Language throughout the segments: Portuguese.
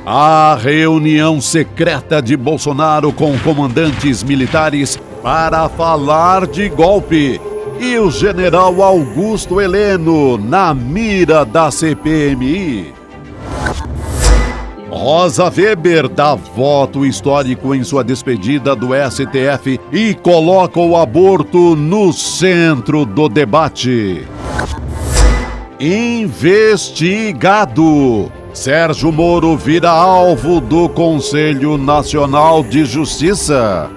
A reunião secreta de Bolsonaro com comandantes militares para falar de golpe. E o general Augusto Heleno na mira da CPMI. Rosa Weber dá voto histórico em sua despedida do STF e coloca o aborto no centro do debate. Investigado. Sérgio Moro vira alvo do Conselho Nacional de Justiça.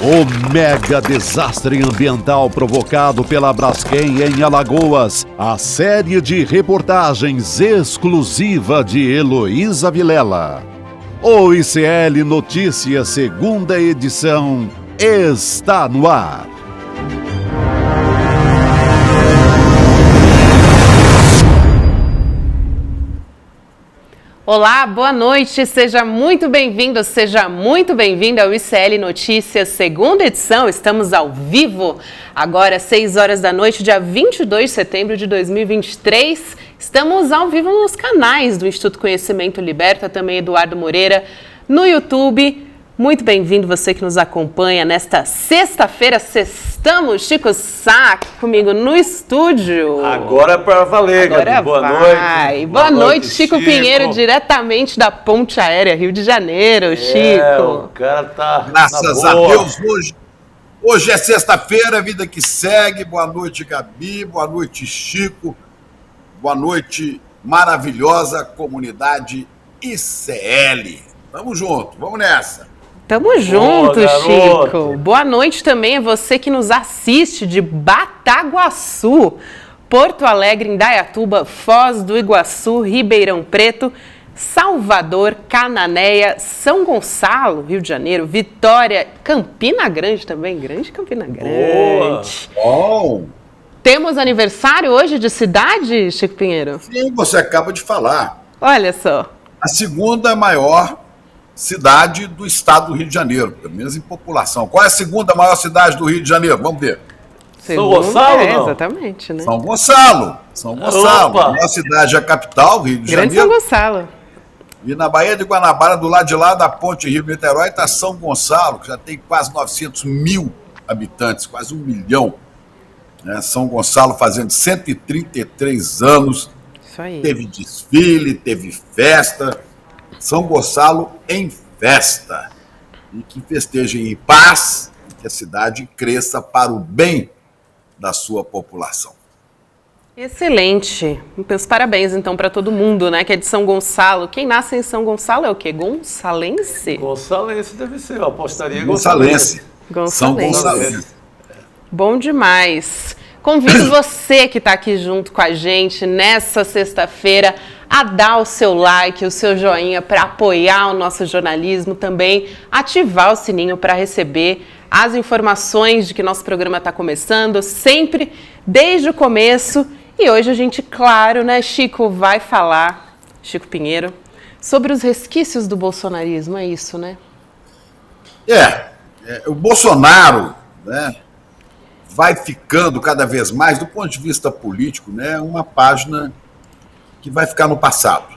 O mega desastre ambiental provocado pela Braskem em Alagoas. A série de reportagens exclusiva de Heloísa Vilela. O ICL Notícias, segunda edição, está no ar. Olá, boa noite, seja muito bem-vindo, seja muito bem-vinda ao ICL Notícias, segunda edição. Estamos ao vivo, agora às 6 horas da noite, dia 22 de setembro de 2023. Estamos ao vivo nos canais do Instituto Conhecimento Liberta, também Eduardo Moreira, no YouTube. Muito bem-vindo você que nos acompanha nesta sexta-feira. Sextamos, Chico Sá comigo no estúdio. Agora é para valer, Agora Gabi. Boa noite. Boa noite, Chico Pinheiro, diretamente da Ponte Aérea, Rio de Janeiro, Chico. O cara tá Graças a Deus, hoje é sexta-feira, vida que segue. Boa noite, Gabi. Boa noite, Chico. Boa noite, maravilhosa comunidade ICL. Tamo junto, vamos nessa. Tamo junto, Chico. Boa noite também a você que nos assiste de Bataguaçu, Porto Alegre, Indaiatuba, Foz do Iguaçu, Ribeirão Preto, Salvador, Cananéia, São Gonçalo, Rio de Janeiro, Vitória, Campina Grande também, grande Campina Grande. Bom. Temos aniversário hoje de cidade, Chico Pinheiro? Sim, você acaba de falar. Olha só. A segunda maior cidade do estado do Rio de Janeiro, pelo menos em população. Qual é a segunda maior cidade do Rio de Janeiro? Vamos ver. São Gonçalo, não? Exatamente, né? São Gonçalo. São Gonçalo. Opa. A maior cidade é a capital, Rio de Grande Janeiro. São Gonçalo. E na Baía de Guanabara, do lado de lá da ponte Rio-Niterói, está São Gonçalo, que já tem quase 900 mil habitantes, quase 1 milhão. São Gonçalo fazendo 133 anos. Isso aí. Teve desfile, teve festa. São Gonçalo em festa. E que festejem em paz, e que a cidade cresça para o bem da sua população. Excelente. Meus parabéns, então, para todo mundo, né, que é de São Gonçalo. Quem nasce em São Gonçalo é o quê? Gonçalense? Gonçalense deve ser, eu apostaria Gonçalense. São Gonçalense. Gonçalense. Bom demais. Convido você que está aqui junto com a gente nessa sexta-feira a dar o seu like, o seu joinha para apoiar o nosso jornalismo, também ativar o sininho para receber as informações de que nosso programa está começando, sempre desde o começo. E hoje a gente, claro, né, Chico, vai falar, Chico Pinheiro, sobre os resquícios do bolsonarismo, é isso, né? O Bolsonaro, né, vai ficando cada vez mais, do ponto de vista político, né, uma página que vai ficar no passado.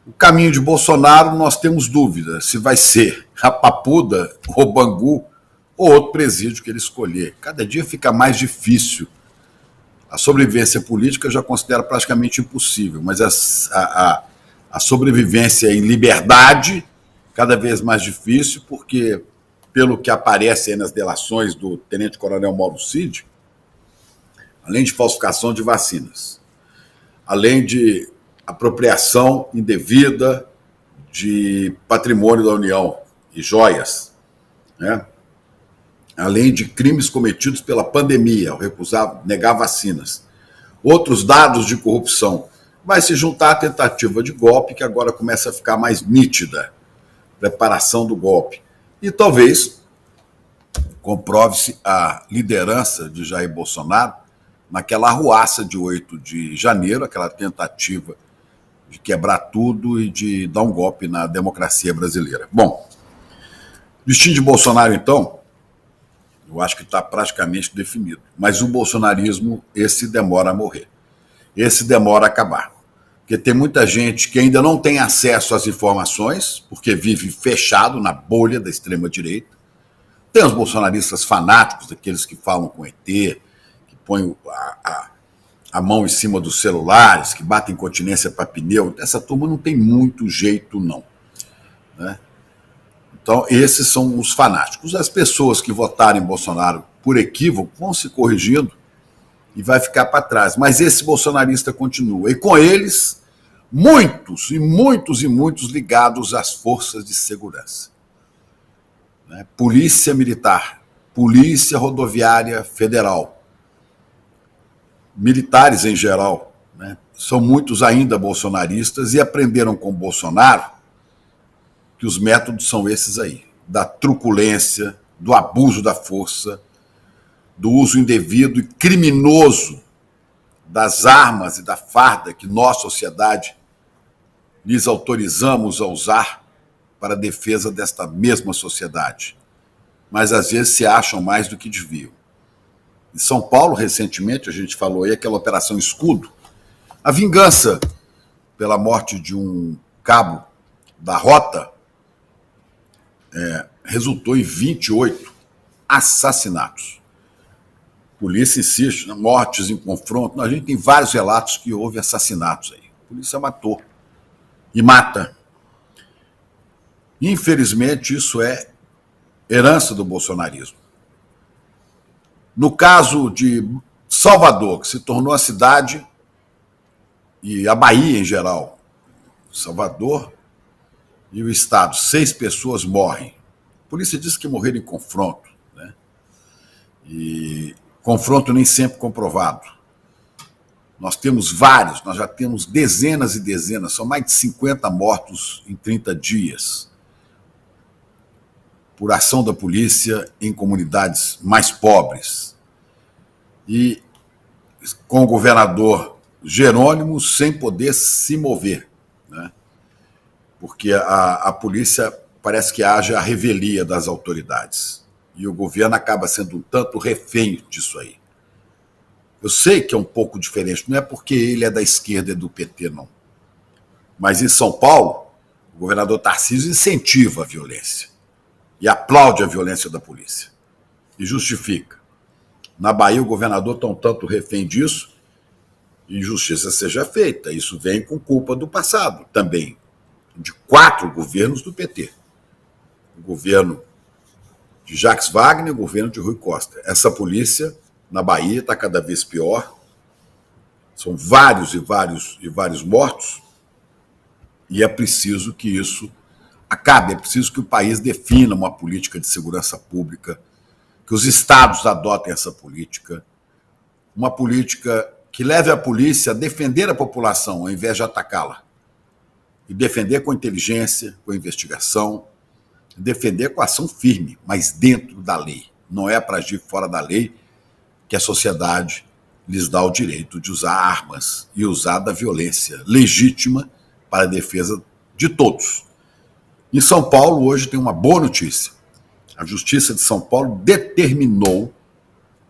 O caminho de Bolsonaro, nós temos dúvida se vai ser a Papuda, o Bangu ou outro presídio que ele escolher. Cada dia fica mais difícil. A sobrevivência política eu já considero praticamente impossível, mas a sobrevivência em liberdade, cada vez mais difícil, porque, pelo que aparece aí nas delações do tenente-coronel Mauro Cid, além de falsificação de vacinas, além de apropriação indevida de patrimônio da União e joias, né? Além de crimes cometidos pela pandemia, ao recusar, negar vacinas, outros dados de corrupção, vai se juntar à tentativa de golpe, que agora começa a ficar mais nítida, preparação do golpe. E talvez comprove-se a liderança de Jair Bolsonaro naquela arruaça de 8 de janeiro, aquela tentativa de quebrar tudo e de dar um golpe na democracia brasileira. Bom, o destino de Bolsonaro, então, eu acho que está praticamente definido. Mas o bolsonarismo, esse demora a morrer. Esse demora a acabar. porque tem muita gente que ainda não tem acesso às informações, porque vive fechado na bolha da extrema-direita. Tem os bolsonaristas fanáticos, aqueles que falam com ET, que põem a mão em cima dos celulares, que batem continência para pneu. Essa turma não tem muito jeito, não. Né? Então, esses são os fanáticos. As pessoas que votarem em Bolsonaro por equívoco vão se corrigindo e vai ficar para trás. Mas esse bolsonarista continua. E com eles, muitos ligados às forças de segurança. Né? Polícia Militar, Polícia Rodoviária Federal, militares em geral, né? São muitos ainda bolsonaristas e aprenderam com Bolsonaro que os métodos são esses aí, da truculência, do abuso da força, do uso indevido e criminoso das armas e da farda que nós, sociedade, lhes autorizamos a usar para a defesa desta mesma sociedade. Mas às vezes se acham mais do que deviam. Em São Paulo, recentemente, a gente falou aí, aquela Operação Escudo, a vingança pela morte de um cabo da Rota resultou em 28 assassinatos. A polícia insiste, mortes em confronto. A gente tem vários relatos que houve assassinatos aí. A polícia matou e mata. Infelizmente, isso é herança do bolsonarismo. No caso de Salvador, que se tornou a cidade, e a Bahia em geral, Salvador e o Estado, 6 pessoas morrem. A polícia diz que morreram em confronto, né? E confronto nem sempre comprovado. Nós temos vários, nós já temos dezenas e dezenas, são mais de 50 mortos em 30 dias, por ação da polícia em comunidades mais pobres. E com o governador Jerônimo sem poder se mover, né? Porque a polícia parece que age à revelia das autoridades. E o governo acaba sendo um tanto refém disso aí. Eu sei que é um pouco diferente, não é porque ele é da esquerda e do PT, não. Mas em São Paulo, o governador Tarcísio incentiva a violência e aplaude a violência da polícia e justifica. Na Bahia, o governador está um tanto refém disso e justiça seja feita. Isso vem com culpa do passado também, de 4 governos do PT. O governo de Jacques Wagner e o governo de Rui Costa. Essa polícia na Bahia está cada vez pior. São vários mortos e é preciso que isso acabe. É preciso que o país defina uma política de segurança pública, que os estados adotem essa política, uma política que leve a polícia a defender a população ao invés de atacá-la. E defender com inteligência, com investigação, defender com ação firme, mas dentro da lei. Não é para agir fora da lei que a sociedade lhes dá o direito de usar armas e usar da violência legítima para a defesa de todos. Em São Paulo, hoje, tem uma boa notícia. A Justiça de São Paulo determinou,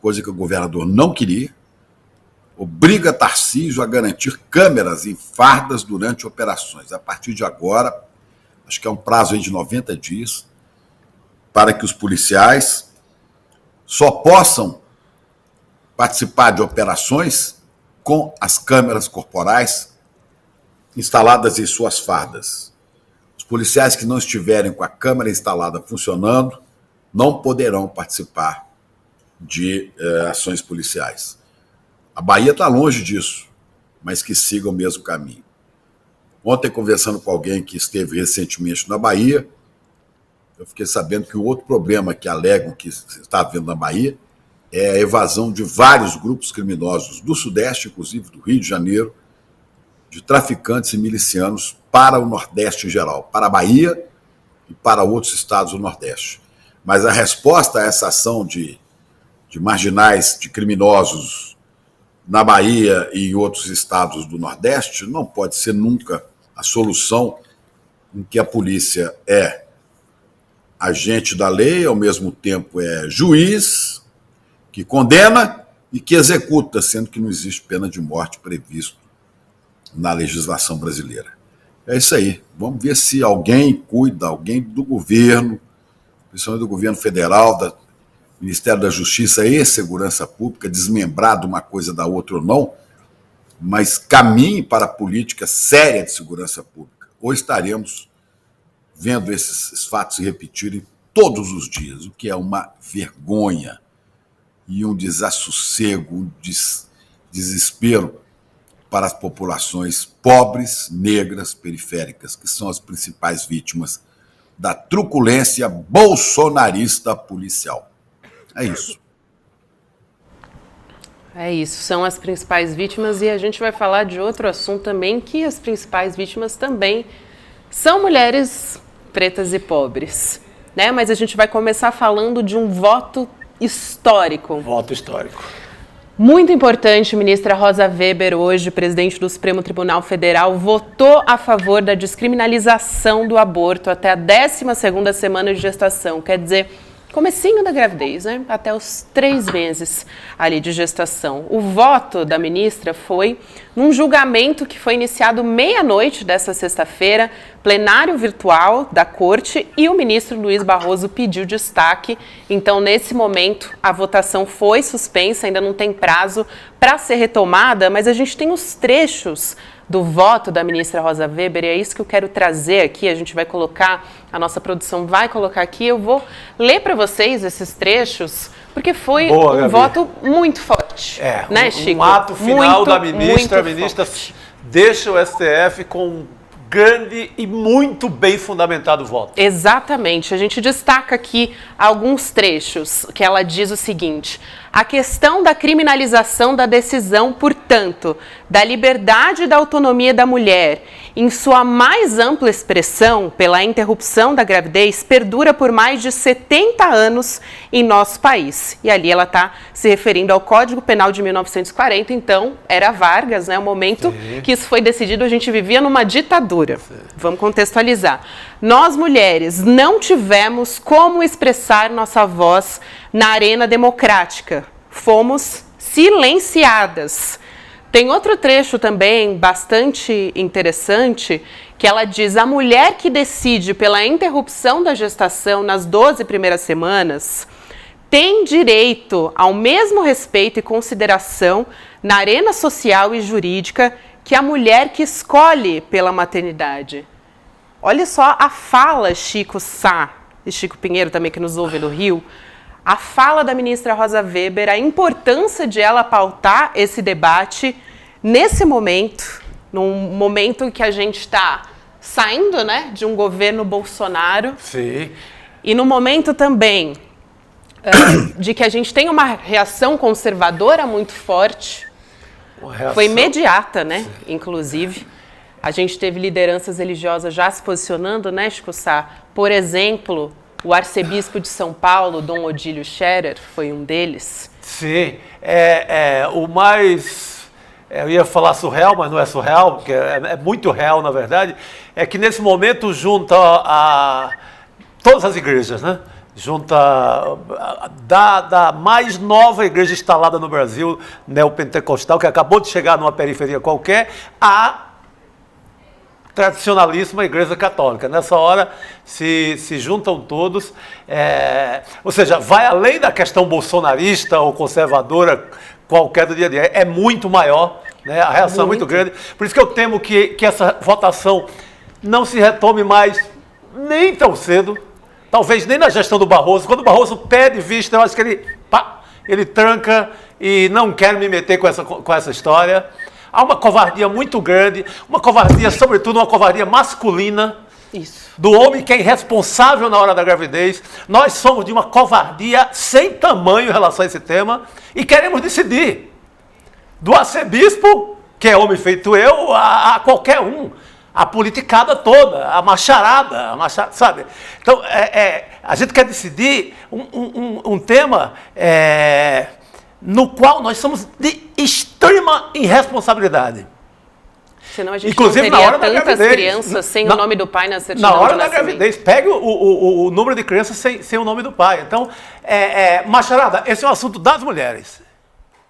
coisa que o governador não queria, obriga Tarcísio a garantir câmeras em fardas durante operações. A partir de agora, acho que é um prazo aí de 90 dias, para que os policiais só possam participar de operações com as câmeras corporais instaladas em suas fardas. Os policiais que não estiverem com a câmera instalada funcionando não poderão participar de ações policiais. A Bahia está longe disso, mas que siga o mesmo caminho. Ontem, conversando com alguém que esteve recentemente na Bahia, eu fiquei sabendo que o outro problema que alegam que está havendo na Bahia é a evasão de vários grupos criminosos do Sudeste, inclusive do Rio de Janeiro, de traficantes e milicianos para o Nordeste em geral, para a Bahia e para outros estados do Nordeste. Mas a resposta a essa ação de marginais, de criminosos na Bahia e em outros estados do Nordeste não pode ser nunca a solução em que a polícia é agente da lei, ao mesmo tempo é juiz, que condena e que executa, sendo que não existe pena de morte previsto na legislação brasileira. É isso aí. Vamos ver se alguém cuida, alguém do governo, principalmente do governo federal, do Ministério da Justiça e Segurança Pública, desmembrar de uma coisa da outra ou não, mas caminhe para a política séria de segurança pública. Ou estaremos vendo esses fatos se repetirem todos os dias, o que é uma vergonha e um desassossego, um desespero para as populações pobres, negras, periféricas, que são as principais vítimas da truculência bolsonarista policial. É isso. É isso, são as principais vítimas e a gente vai falar de outro assunto também, que as principais vítimas também são mulheres pretas e pobres, né? Mas a gente vai começar falando de um voto histórico. Voto histórico. Muito importante, ministra Rosa Weber, hoje, presidente do Supremo Tribunal Federal, votou a favor da descriminalização do aborto até a 12ª semana de gestação. Quer dizer, comecinho da gravidez, né? Até os 3 meses ali de gestação. O voto da ministra foi num julgamento que foi iniciado meia-noite dessa sexta-feira, plenário virtual da Corte, e o ministro Luiz Barroso pediu destaque. Então, nesse momento, a votação foi suspensa, ainda não tem prazo para ser retomada, mas a gente tem os trechos do voto da ministra Rosa Weber, e é isso que eu quero trazer aqui. A gente vai colocar, a nossa produção vai colocar aqui, eu vou ler para vocês esses trechos, porque foi um voto muito forte, né, Chico? Um ato final muito, da ministra, a muito ministra forte. Deixa o STF com um grande e muito bem fundamentado voto. Exatamente. A gente destaca aqui alguns trechos que ela diz o seguinte: a questão da criminalização da decisão, portanto, da liberdade e da autonomia da mulher, em sua mais ampla expressão, pela interrupção da gravidez, perdura por mais de 70 anos em nosso país. E ali ela está se referindo ao Código Penal de 1940, então era Vargas, né? O momento que isso foi decidido, a gente vivia numa ditadura. Vamos contextualizar. Nós, mulheres, não tivemos como expressar nossa voz na arena democrática. Fomos silenciadas. Tem outro trecho também bastante interessante, que ela diz: a mulher que decide pela interrupção da gestação nas 12 primeiras semanas tem direito ao mesmo respeito e consideração na arena social e jurídica que a mulher que escolhe pela maternidade. Olha só a fala, Chico Sá e Chico Pinheiro também, que nos ouve no Rio, a fala da ministra Rosa Weber, a importância de ela pautar esse debate nesse momento, num momento em que a gente está saindo, né, de um governo Bolsonaro. Sim. E no momento também de que a gente tem uma reação conservadora muito forte. Foi imediata, né? Sim. Inclusive, a gente teve lideranças religiosas já se posicionando, né, Chico Sá? Por exemplo, o arcebispo de São Paulo, Dom Odílio Scherer, foi um deles. Sim, o mais, eu ia falar surreal, mas não é surreal, porque é muito real, na verdade, é que nesse momento junta a todas as igrejas, né? Junta da mais nova igreja instalada no Brasil, neopentecostal, que acabou de chegar numa periferia qualquer, a tradicionalíssima igreja católica. Nessa hora se juntam todos, ou seja, vai além da questão bolsonarista ou conservadora qualquer do dia a dia, é muito maior, né? A reação é muito grande. Por isso que eu temo que essa votação não se retome mais nem tão cedo. Talvez nem na gestão do Barroso. Quando o Barroso pede vista, eu acho que ele tranca e não quer me meter com essa história. Há uma covardia muito grande, uma covardia, sobretudo uma covardia masculina. Isso. Do homem que é irresponsável na hora da gravidez. Nós somos de uma covardia sem tamanho em relação a esse tema e queremos decidir. Do arcebispo, que é homem feito eu, a qualquer um. A politicada toda, a macharada, sabe? Então, a gente quer decidir um tema no qual nós somos de extrema irresponsabilidade. Senão a gente inclusive, não teria na hora tantas da gravidez, crianças sem o nome do pai na certidão na hora de da nascimento. gravidez, pegue o número de crianças sem o nome do pai. Então, macharada, esse é um assunto das mulheres.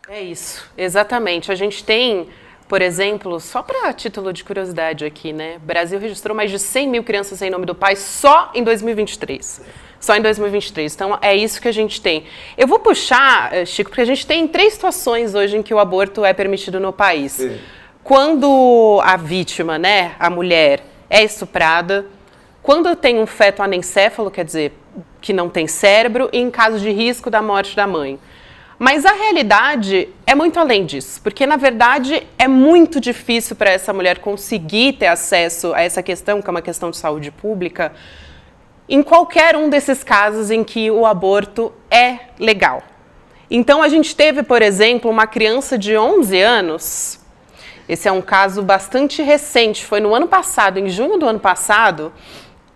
É isso, exatamente. A gente tem por exemplo, só para título de curiosidade aqui, né? O Brasil registrou mais de 100 mil crianças sem nome do pai só em 2023. Só em 2023. Então, é isso que a gente tem. Eu vou puxar, Chico, porque a gente tem 3 situações hoje em que o aborto é permitido no país. Sim. Quando a vítima, né, a mulher, é estuprada, quando tem um feto anencéfalo, quer dizer, que não tem cérebro, e em caso de risco da morte da mãe. Mas a realidade é muito além disso, porque, na verdade, é muito difícil para essa mulher conseguir ter acesso a essa questão, que é uma questão de saúde pública, em qualquer um desses casos em que o aborto é legal. Então, a gente teve, por exemplo, uma criança de 11 anos, esse é um caso bastante recente, foi no ano passado, em junho do ano passado,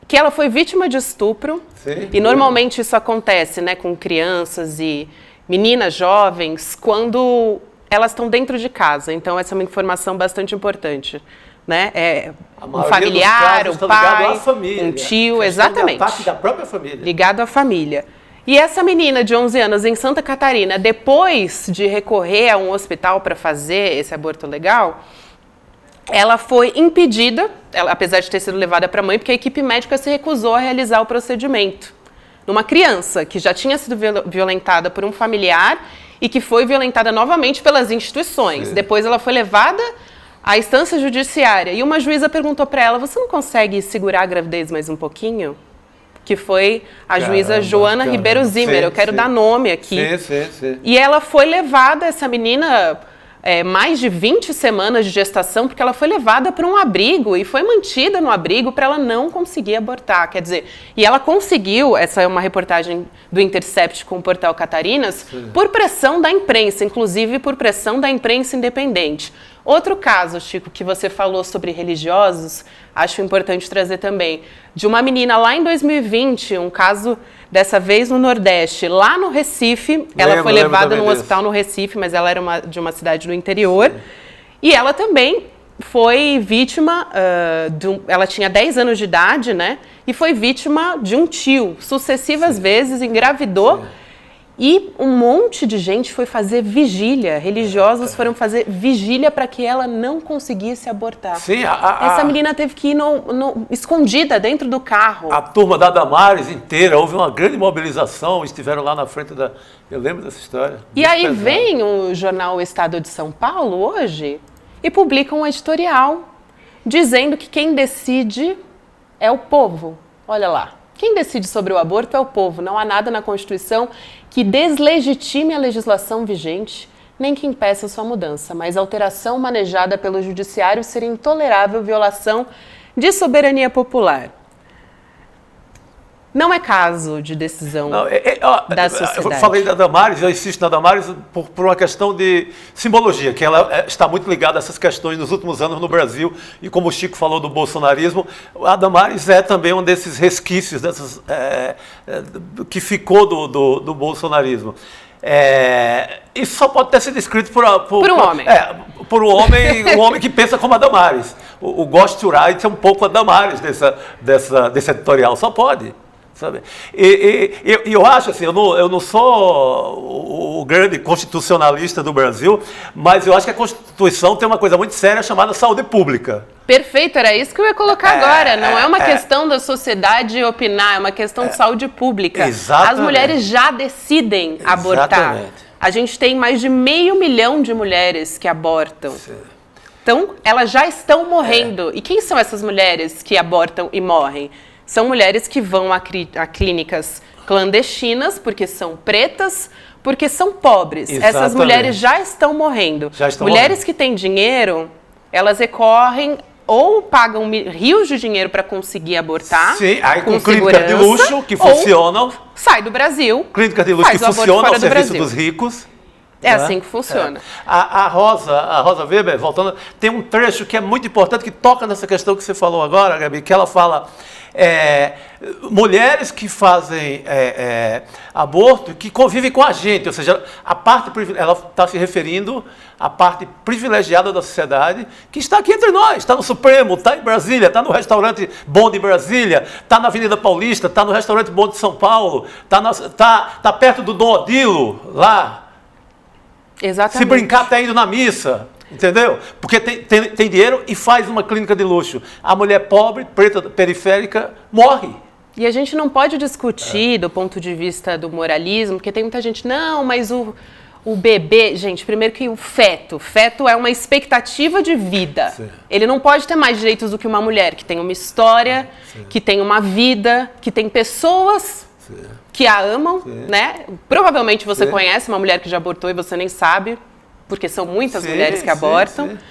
que ela foi vítima de estupro. Sim. E normalmente isso acontece, né, com crianças e meninas jovens quando elas estão dentro de casa. Então, essa é uma informação bastante importante. Né? Um familiar, um pai, família, um tio, exatamente. Ataque da própria família. Ligado à família. E essa menina de 11 anos em Santa Catarina, depois de recorrer a um hospital para fazer esse aborto legal, ela foi impedida, apesar de ter sido levada para a mãe, porque a equipe médica se recusou a realizar o procedimento numa criança que já tinha sido violentada por um familiar e que foi violentada novamente pelas instituições. Sim. Depois ela foi levada à instância judiciária e uma juíza perguntou para ela: você não consegue segurar a gravidez mais um pouquinho? Que foi a juíza Joana Ribeiro Zimmer. Eu quero dar nome aqui. Sim. E ela foi levada, essa menina, mais de 20 semanas de gestação, porque ela foi levada para um abrigo e foi mantida no abrigo para ela não conseguir abortar. Quer dizer, e ela conseguiu, essa é uma reportagem do Intercept com o portal Catarinas, por pressão da imprensa, inclusive por pressão da imprensa independente. Outro caso, Chico, que você falou sobre religiosos, acho importante trazer também, de uma menina lá em 2020, um caso dessa vez no Nordeste, lá no Recife. Ela foi levada num hospital no Recife, mas ela era de uma cidade do interior. Sim. E ela também foi vítima, ela tinha 10 anos de idade, né? E foi vítima de um tio, sucessivas vezes, engravidou. Sim. E um monte de gente foi fazer vigília, religiosos foram fazer vigília para que ela não conseguisse abortar. Sim, essa menina teve que ir escondida dentro do carro. A turma da Damares inteira, houve uma grande mobilização, estiveram lá na frente da... Eu lembro dessa história. E aí vem o jornal O Estado de São Paulo hoje e publica um editorial dizendo que quem decide é o povo. Olha lá. Quem decide sobre o aborto é o povo. Não há nada na Constituição que deslegitime a legislação vigente, nem que impeça sua mudança, mas a alteração manejada pelo judiciário seria intolerável violação de soberania popular. Não é caso de decisão da sociedade. Eu falei da Damares, eu insisto na Damares por uma questão de simbologia, que ela está muito ligada a essas questões nos últimos anos no Brasil, e como o Chico falou do bolsonarismo, a Damares é também um desses resquícios que ficou do bolsonarismo. Isso só pode ter sido escrito por um homem. Por um homem que pensa como a Damares. O ghostwriter é um pouco a Damares desse editorial, só pode. Sabe? E eu acho assim, eu não sou o grande constitucionalista do Brasil, mas eu acho que a Constituição tem uma coisa muito séria chamada saúde pública. Perfeito, era isso que eu ia colocar agora. Não é uma questão da sociedade opinar, é uma questão de saúde pública. Exatamente. As mulheres já decidem abortar. Exatamente. A gente tem mais de 500 mil de mulheres que abortam. Sim. Então, elas já estão morrendo. E quem são essas mulheres que abortam e morrem? São mulheres que vão a clínicas clandestinas, porque são pretas, porque são pobres. Exatamente. Essas mulheres já estão morrendo. Mulheres que têm dinheiro, elas recorrem ou pagam rios de dinheiro para conseguir abortar. Sim, aí com clínicas de luxo que funcionam. Sai do Brasil. Clínicas de luxo que funcionam ao serviço dos ricos. É assim que funciona. A Rosa Weber, voltando, tem um trecho que é muito importante, que toca nessa questão que você falou agora, Gabi, que ela fala... mulheres que fazem aborto, que convivem com a gente, ou seja, ela está se referindo à parte privilegiada da sociedade, que está aqui entre nós, está no Supremo, está em Brasília, está no restaurante bom de Brasília, está na Avenida Paulista, está no restaurante bom de São Paulo, está perto do Dom Odilo, lá. Exatamente. Se brincar, está indo na missa. Entendeu? Porque tem dinheiro e faz uma clínica de luxo. A mulher pobre, preta, periférica, morre. E a gente não pode discutir do ponto de vista do moralismo, porque tem muita gente, não, mas o bebê... Gente, primeiro que o feto é uma expectativa de vida. Sim. Ele não pode ter mais direitos do que uma mulher, que tem uma história, sim, que tem uma vida, que tem pessoas, sim, que a amam, sim, né? Provavelmente você, sim, conhece uma mulher que já abortou e você nem sabe, porque são muitas, sim, mulheres que abortam. Sim, sim.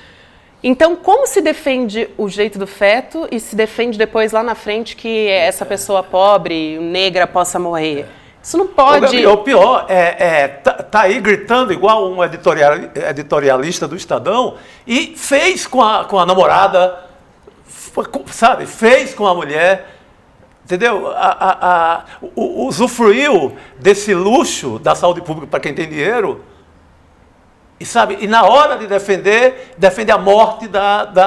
Então, como se defende o jeito do feto e se defende depois, lá na frente, que essa pessoa pobre, negra, possa morrer? Isso não pode... O pior tá aí gritando igual um editorialista do Estadão e fez com a namorada, sabe? Fez com a mulher, entendeu? Usufruiu desse luxo da saúde pública para quem tem dinheiro. E, sabe, e na hora de defende a morte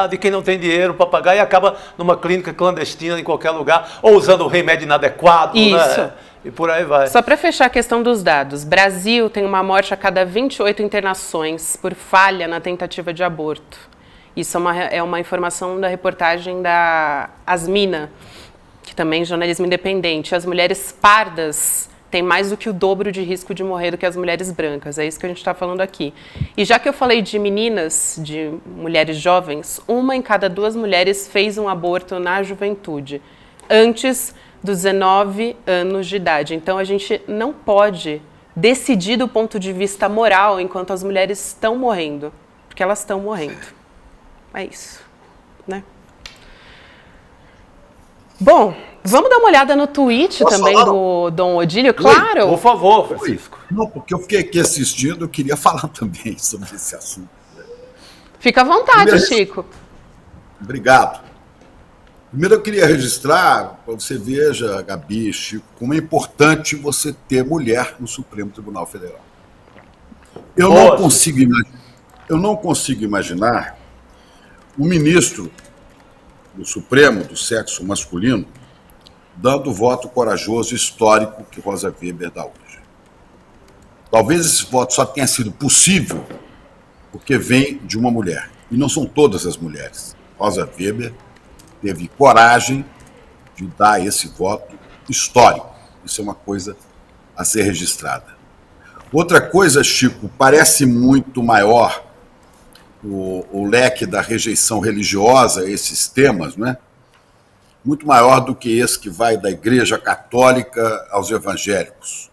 de quem não tem dinheiro para pagar e acaba numa clínica clandestina em qualquer lugar, ou usando o remédio inadequado, isso, né? E por aí vai. Só para fechar a questão dos dados, Brasil tem uma morte a cada 28 internações por falha na tentativa de aborto. Isso é uma informação da reportagem da Asmina, que também é jornalismo independente. As mulheres pardas tem mais do que o dobro de risco de morrer do que as mulheres brancas. É isso que a gente está falando aqui. E já que eu falei de meninas, de mulheres jovens, 1 em cada 2 mulheres fez um aborto na juventude, antes dos 19 anos de idade. Então, a gente não pode decidir do ponto de vista moral enquanto as mulheres estão morrendo, porque elas estão morrendo. É isso, né? Bom, vamos dar uma olhada no tweet também do Dom Odílio? Claro! Oi, por favor, Francisco. Não, porque eu fiquei aqui assistindo, eu queria falar também sobre esse assunto. Fica à vontade, Chico. Obrigado. Primeiro eu queria registrar, para você veja, Gabi, Chico, como é importante você ter mulher no Supremo Tribunal Federal. Eu não consigo imaginar um ministro do Supremo, do sexo masculino, dando o voto corajoso e histórico que Rosa Weber dá hoje. Talvez esse voto só tenha sido possível porque vem de uma mulher. E não são todas as mulheres. Rosa Weber teve coragem de dar esse voto histórico. Isso é uma coisa a ser registrada. Outra coisa, Chico, parece muito maior o leque da rejeição religiosa a esses temas, não é? Muito maior do que esse que vai da Igreja Católica aos evangélicos.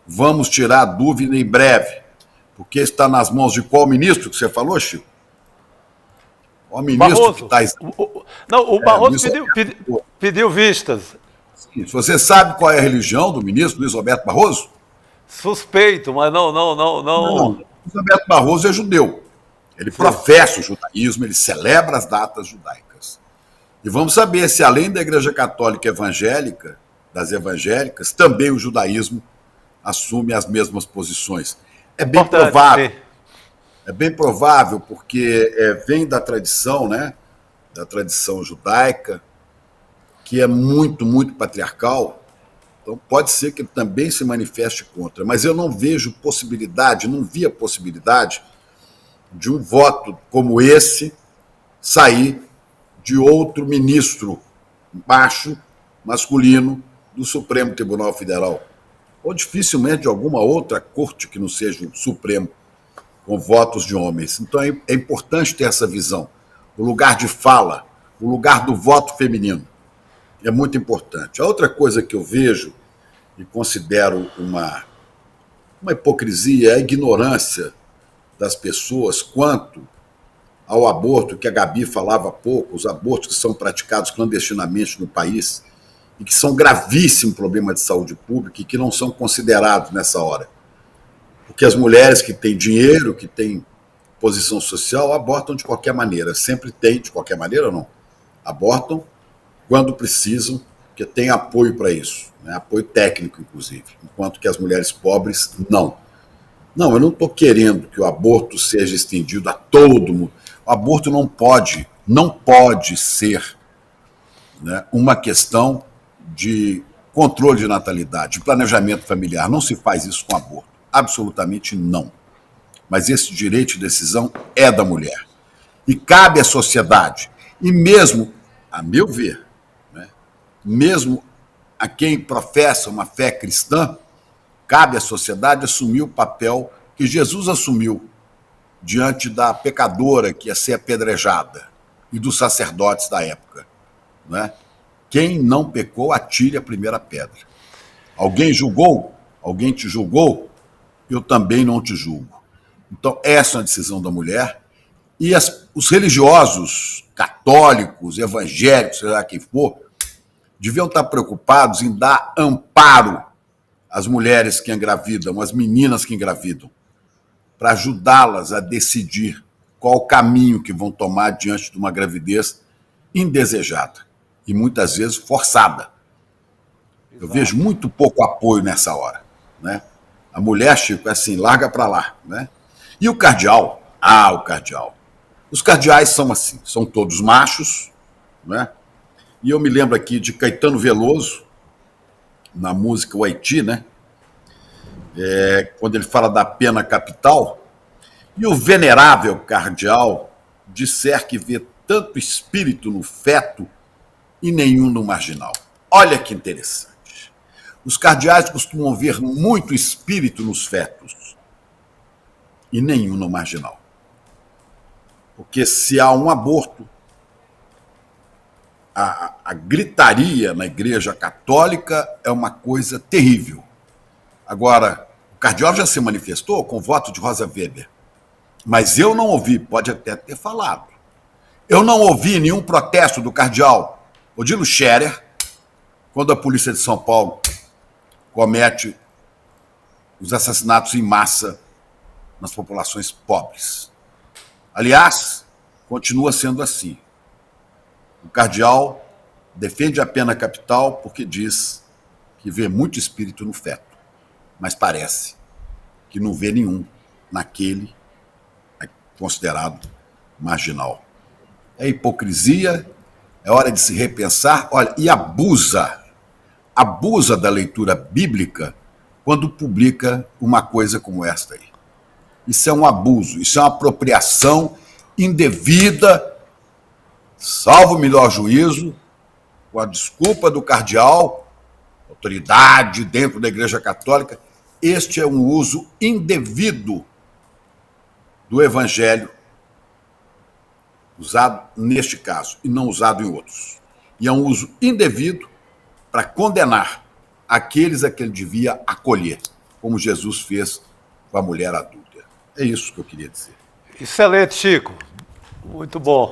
Vamos tirar a dúvida em breve, porque está nas mãos de qual ministro que você falou, Chico? O ministro Barroso. Que está... O Barroso pediu vistas. Sim, você sabe qual é a religião do ministro Luiz Roberto Barroso? Suspeito, mas não. Luiz Roberto Barroso é judeu. Ele professa o judaísmo, ele celebra as datas judaicas. E vamos saber se, além da Igreja Católica evangélica, das evangélicas, também o judaísmo assume as mesmas posições. É bem provável. É bem provável, porque vem da tradição, né? Da tradição judaica, que é muito, muito patriarcal. Então pode ser que ele também se manifeste contra. Mas eu não vejo possibilidade, não vi a possibilidade de um voto como esse sair de outro ministro macho, masculino, do Supremo Tribunal Federal. Ou dificilmente de alguma outra corte que não seja o Supremo, com votos de homens. Então é importante ter essa visão. O lugar de fala, o lugar do voto feminino. É muito importante. A outra coisa que eu vejo e considero uma hipocrisia é a ignorância das pessoas quanto ao aborto, que a Gabi falava há pouco, os abortos que são praticados clandestinamente no país e que são gravíssimo problema de saúde pública e que não são considerados nessa hora. Porque as mulheres que têm dinheiro, que têm posição social, abortam de qualquer maneira. Sempre tem, de qualquer maneira não. Abortam quando precisam, porque tem apoio para isso, né? Apoio técnico, inclusive. Enquanto que as mulheres pobres, não. Não, eu não estou querendo que o aborto seja estendido a todo mundo. O aborto não pode ser, né, uma questão de controle de natalidade, de planejamento familiar. Não se faz isso com aborto. Absolutamente não. mas esse direito de decisão é da mulher. E cabe à sociedade, e mesmo, a meu ver, né, mesmo a quem professa uma fé cristã, cabe à sociedade assumir o papel que Jesus assumiu diante da pecadora que ia ser apedrejada e dos sacerdotes da época. Né? Quem não pecou, atire a primeira pedra. Alguém julgou? Alguém te julgou? Eu também não te julgo. Então, essa é uma decisão da mulher. E os religiosos, católicos, evangélicos, seja lá quem for, deviam estar preocupados em dar amparo às mulheres que engravidam, às meninas que engravidam, para ajudá-las a decidir qual o caminho que vão tomar diante de uma gravidez indesejada e muitas vezes forçada. Eu vejo muito pouco apoio nessa hora. Né? A mulher, Chico, é assim, larga para lá. Né? E o cardeal? O cardeal. Os cardeais são assim, são todos machos, né? E eu me lembro aqui de Caetano Veloso, na música O Haiti, né? Quando ele fala da pena capital, e o venerável cardeal disser que vê tanto espírito no feto e nenhum no marginal. Olha que interessante. Os cardeais costumam ver muito espírito nos fetos e nenhum no marginal. Porque se há um aborto, a gritaria na Igreja Católica é uma coisa terrível. Agora, o cardeal já se manifestou com o voto de Rosa Weber, mas eu não ouvi, pode até ter falado, eu não ouvi nenhum protesto do cardeal Odilo Scherer quando a polícia de São Paulo comete os assassinatos em massa nas populações pobres. Aliás, continua sendo assim. O cardeal defende a pena capital porque diz que vê muito espírito no feto, mas parece que não vê nenhum naquele considerado marginal. É hipocrisia, é hora de se repensar, olha, e abusa da leitura bíblica quando publica uma coisa como esta aí. Isso é um abuso, isso é uma apropriação indevida, salvo o melhor juízo, com a desculpa do cardeal, autoridade dentro da Igreja Católica. Este é um uso indevido do Evangelho, usado neste caso e não usado em outros. E é um uso indevido para condenar aqueles a que ele devia acolher, como Jesus fez com a mulher adúltera. É isso que eu queria dizer. Excelente, Chico. Muito bom.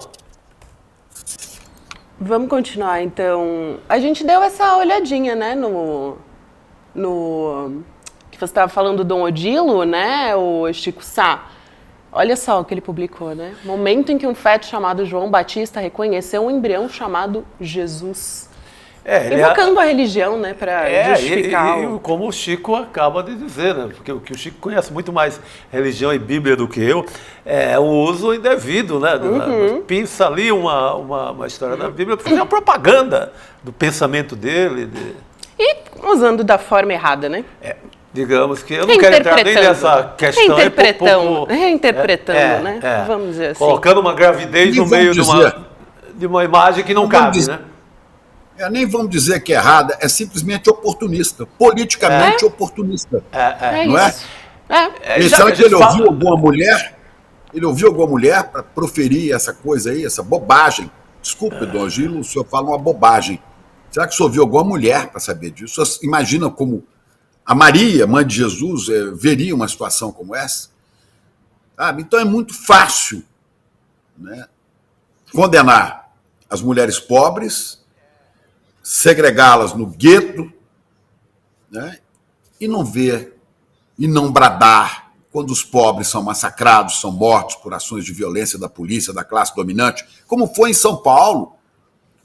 Vamos continuar, então. A gente deu essa olhadinha, né, no que você estava falando do Dom Odilo, né, o Chico Sá. Olha só o que ele publicou, né? Momento em que um feto chamado João Batista reconheceu um embrião chamado Jesus. Invocando a religião, né, para justificar. E como o Chico acaba de dizer, né? Porque o que o Chico conhece muito mais religião e Bíblia do que eu, é o uso indevido, né? Pinça ali uma história da Bíblia para fazer uma propaganda do pensamento dele. E usando da forma errada, né? Digamos que eu não quero entrar nem nessa questão. Reinterpretando, né? Vamos dizer assim. Colocando uma gravidez no meio de uma imagem que não cabe, né? Nem vamos dizer que é errada, é simplesmente oportunista, politicamente oportunista. Não é? Será que ele ouviu alguma mulher? Ele ouviu alguma mulher para proferir essa coisa aí, essa bobagem? Desculpe, Dom Gilo, o senhor fala uma bobagem. Será que o senhor ouviu alguma mulher para saber disso? O senhor imagina como a Maria, mãe de Jesus, veria uma situação como essa? Então é muito fácil, né, condenar as mulheres pobres, segregá-las no gueto, né, e não ver, e não bradar quando os pobres são massacrados, são mortos por ações de violência da polícia, da classe dominante, como foi em São Paulo.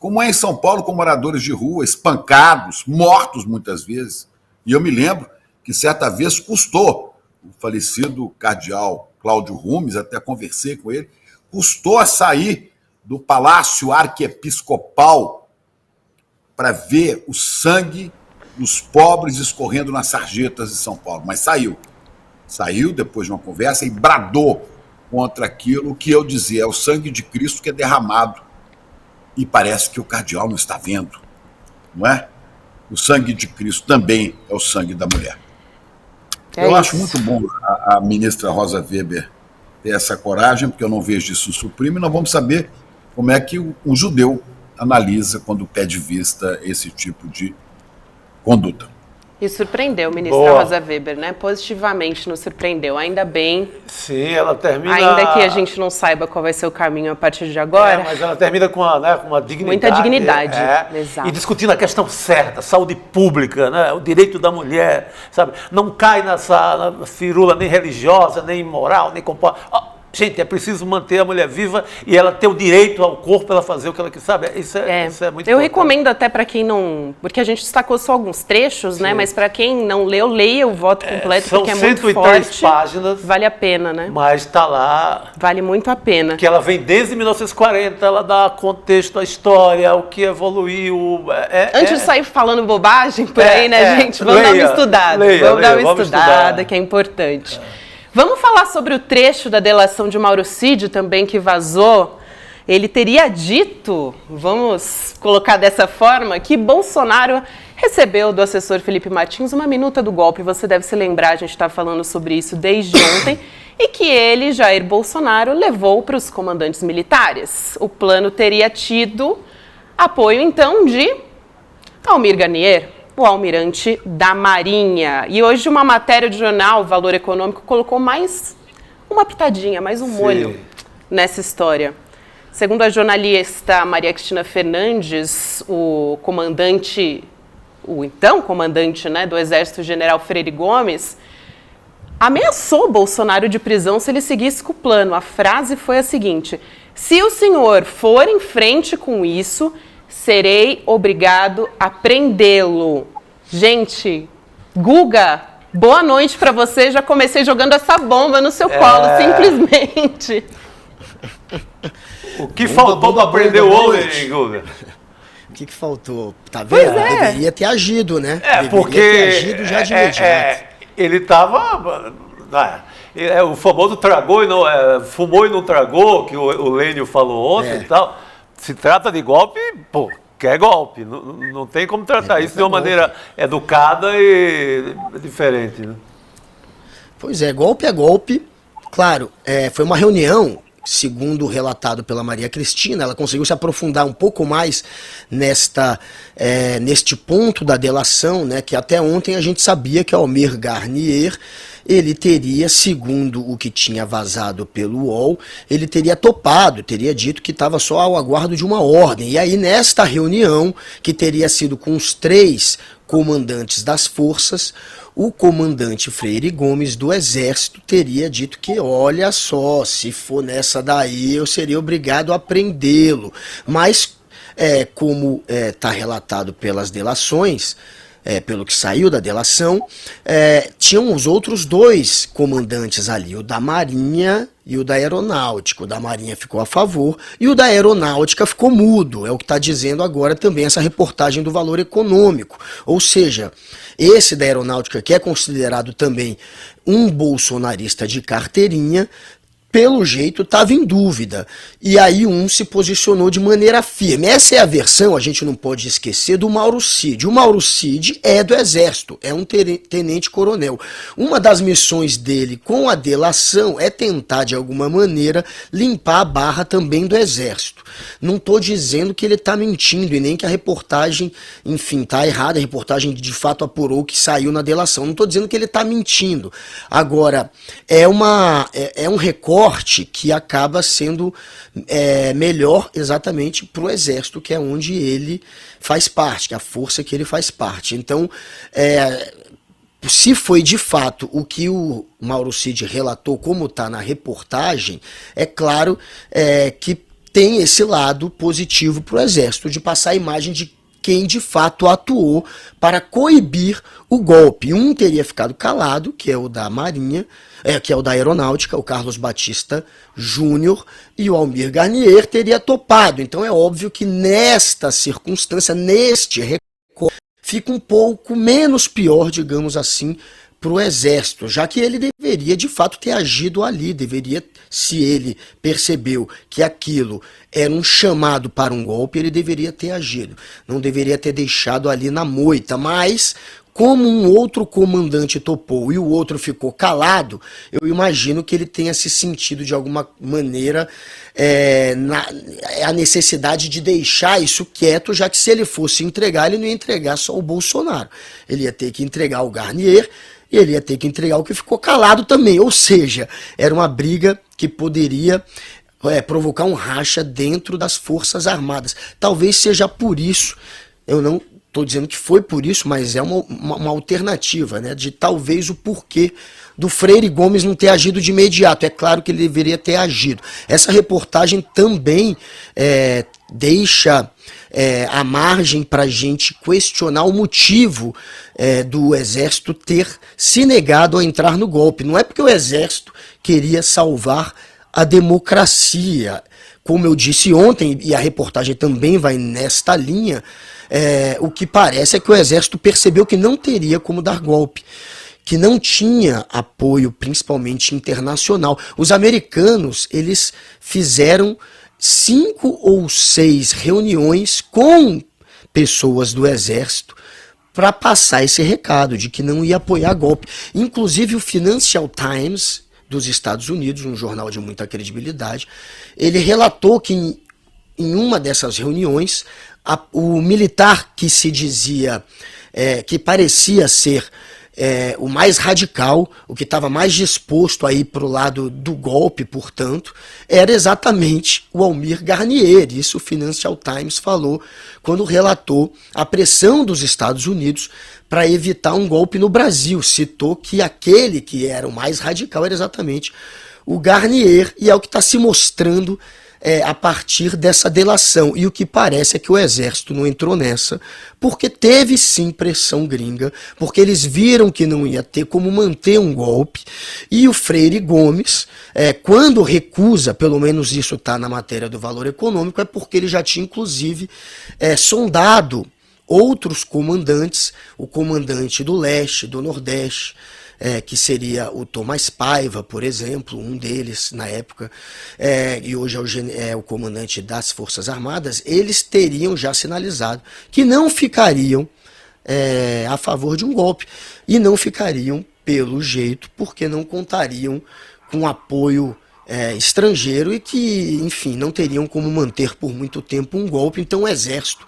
Como é em São Paulo, com moradores de rua, espancados, mortos muitas vezes. E eu me lembro que certa vez custou, o falecido cardeal Cláudio Rumes, até conversei com ele, custou a sair do Palácio Arquiepiscopal para ver o sangue dos pobres escorrendo nas sarjetas de São Paulo. Mas saiu. Saiu depois de uma conversa e bradou contra aquilo que eu dizia, é o sangue de Cristo que é derramado. E parece que o cardeal não está vendo, não é? O sangue de Cristo também é o sangue da mulher. Eu acho muito bom a ministra Rosa Weber ter essa coragem, porque eu não vejo isso supremo, e nós vamos saber como é que um judeu analisa quando pede vista esse tipo de conduta. E surpreendeu, ministra Rosa Weber, né? Positivamente nos surpreendeu. Ainda bem. Sim, ela termina... Ainda que a gente não saiba qual vai ser o caminho a partir de agora. Mas ela termina com uma dignidade. Muita dignidade, exato. E discutindo a questão certa, saúde pública, né? O direito da mulher, sabe? Não cai nessa firula nem religiosa, nem moral, nem comporta. Gente, é preciso manter a mulher viva e ela ter o direito ao corpo, ela fazer o que ela quer, sabe? Isso é muito importante. Eu recomendo até para quem não... Porque a gente destacou só alguns trechos, né? Mas para quem não leu, leia o voto completo, porque é muito forte. São 103 páginas. Vale a pena, né? Mas está lá... Vale muito a pena. Que ela vem desde 1940, ela dá contexto à história, o que evoluiu. Antes de sair falando bobagem por aí, né, gente? Vamos dar uma estudada. Vamos dar uma estudada, que é importante. Vamos falar sobre o trecho da delação de Mauro Cid também que vazou. Ele teria dito, vamos colocar dessa forma, que Bolsonaro recebeu do assessor Felipe Martins uma minuta do golpe. Você deve se lembrar, a gente está falando sobre isso desde ontem. E que ele, Jair Bolsonaro, levou para os comandantes militares. O plano teria tido apoio, então, de Almir Garnier, o almirante da Marinha. E hoje uma matéria do jornal Valor Econômico colocou mais uma pitadinha, mais um molho nessa história. Segundo a jornalista Maria Cristina Fernandes, o então comandante, né, do Exército, General Freire Gomes, ameaçou Bolsonaro de prisão se ele seguisse com o plano. A frase foi a seguinte: se o senhor for em frente com isso, serei obrigado a prendê-lo. Gente, Guga, boa noite para você. Já comecei jogando essa bomba no seu colo, simplesmente. O que faltou para prender o homem, Guga? O que faltou? Tá vendo? Deveria ter agido, né? Porque ter agido já de imediato. Ele estava... o famoso tragou e não... fumou e não tragou, que o Lênio falou ontem e tal. Se trata de golpe, quer golpe. Não tem como tratar isso de uma maneira educada e diferente. Né? Pois é, golpe é golpe. Claro, foi uma reunião, segundo relatado pela Maria Cristina, ela conseguiu se aprofundar um pouco mais neste ponto da delação, né, que até ontem a gente sabia que Almir Garnier, ele teria, segundo o que tinha vazado pelo UOL, ele teria topado, teria dito que estava só ao aguardo de uma ordem. E aí, nesta reunião, que teria sido com os 3 comandantes das forças, o comandante Freire Gomes do Exército teria dito que, olha só, se for nessa daí, eu seria obrigado a prendê-lo. Mas, como está relatado pelas delações, pelo que saiu da delação, tinham os outros 2 comandantes ali, o da Marinha e o da Aeronáutica. O da Marinha ficou a favor e o da Aeronáutica ficou mudo. É o que está dizendo agora também essa reportagem do Valor Econômico. Ou seja, esse da Aeronáutica, que é considerado também um bolsonarista de carteirinha, pelo jeito estava em dúvida. E aí se posicionou de maneira firme. Essa é a versão, a gente não pode esquecer, do Mauro Cid. O Mauro Cid é do Exército, é um tenente-coronel. Uma das missões dele com a delação é tentar, de alguma maneira, limpar a barra também do Exército. Não estou dizendo que ele está mentindo e nem que a reportagem, enfim, está errada. A reportagem de fato apurou o que saiu na delação. Não estou dizendo que ele está mentindo. Agora, é um recorde que acaba sendo melhor exatamente para o Exército, que é onde ele faz parte, que é a força que ele faz parte. Então, se foi de fato o que o Mauro Cid relatou, como está na reportagem, é claro que tem esse lado positivo para o Exército, de passar a imagem de quem de fato atuou para coibir o golpe. Um teria ficado calado, que é o da Marinha, que é o da Aeronáutica, o Carlos Batista Júnior, e o Almir Garnier teria topado. Então é óbvio que nesta circunstância, neste recorte, fica um pouco menos pior, digamos assim, para o Exército, já que ele deveria de fato ter agido ali, deveria, se ele percebeu que aquilo era um chamado para um golpe, ele deveria ter agido, não deveria ter deixado ali na moita, mas como um outro comandante topou e o outro ficou calado, eu imagino que ele tenha se sentido de alguma maneira a necessidade de deixar isso quieto, já que se ele fosse entregar, ele não ia entregar só o Bolsonaro. Ele ia ter que entregar o Garnier e ele ia ter que entregar o que ficou calado também. Ou seja, era uma briga que poderia provocar um racha dentro das Forças Armadas. Talvez seja por isso, eu não estou dizendo que foi por isso, mas é uma alternativa, né, de talvez o porquê do Freire Gomes não ter agido de imediato. É claro que ele deveria ter agido. Essa reportagem também deixa a margem para a gente questionar o motivo do Exército ter se negado a entrar no golpe. Não é porque o Exército queria salvar a democracia. Como eu disse ontem, e a reportagem também vai nesta linha, o que parece é que o Exército percebeu que não teria como dar golpe, que não tinha apoio, principalmente internacional. Os americanos, eles fizeram 5 ou 6 reuniões com pessoas do Exército para passar esse recado de que não ia apoiar golpe. Inclusive o Financial Times dos Estados Unidos, um jornal de muita credibilidade, ele relatou que em uma dessas reuniões, o militar que se dizia, que parecia ser o mais radical, o que estava mais disposto a ir para o lado do golpe, portanto, era exatamente o Almir Garnier. Isso o Financial Times falou quando relatou a pressão dos Estados Unidos para evitar um golpe no Brasil. Citou que aquele que era o mais radical era exatamente o Garnier, e é o que está se mostrando a partir dessa delação. E o que parece é que o Exército não entrou nessa, porque teve sim pressão gringa, porque eles viram que não ia ter como manter um golpe, e o Freire Gomes, quando recusa, pelo menos isso está na matéria do Valor Econômico, é porque ele já tinha inclusive sondado outros comandantes, o comandante do leste, do nordeste, que seria o Tomás Paiva, por exemplo, um deles na época, e hoje é o comandante das Forças Armadas. Eles teriam já sinalizado que não ficariam a favor de um golpe, e não ficariam pelo jeito, porque não contariam com apoio estrangeiro e que, enfim, não teriam como manter por muito tempo um golpe. Então o Exército,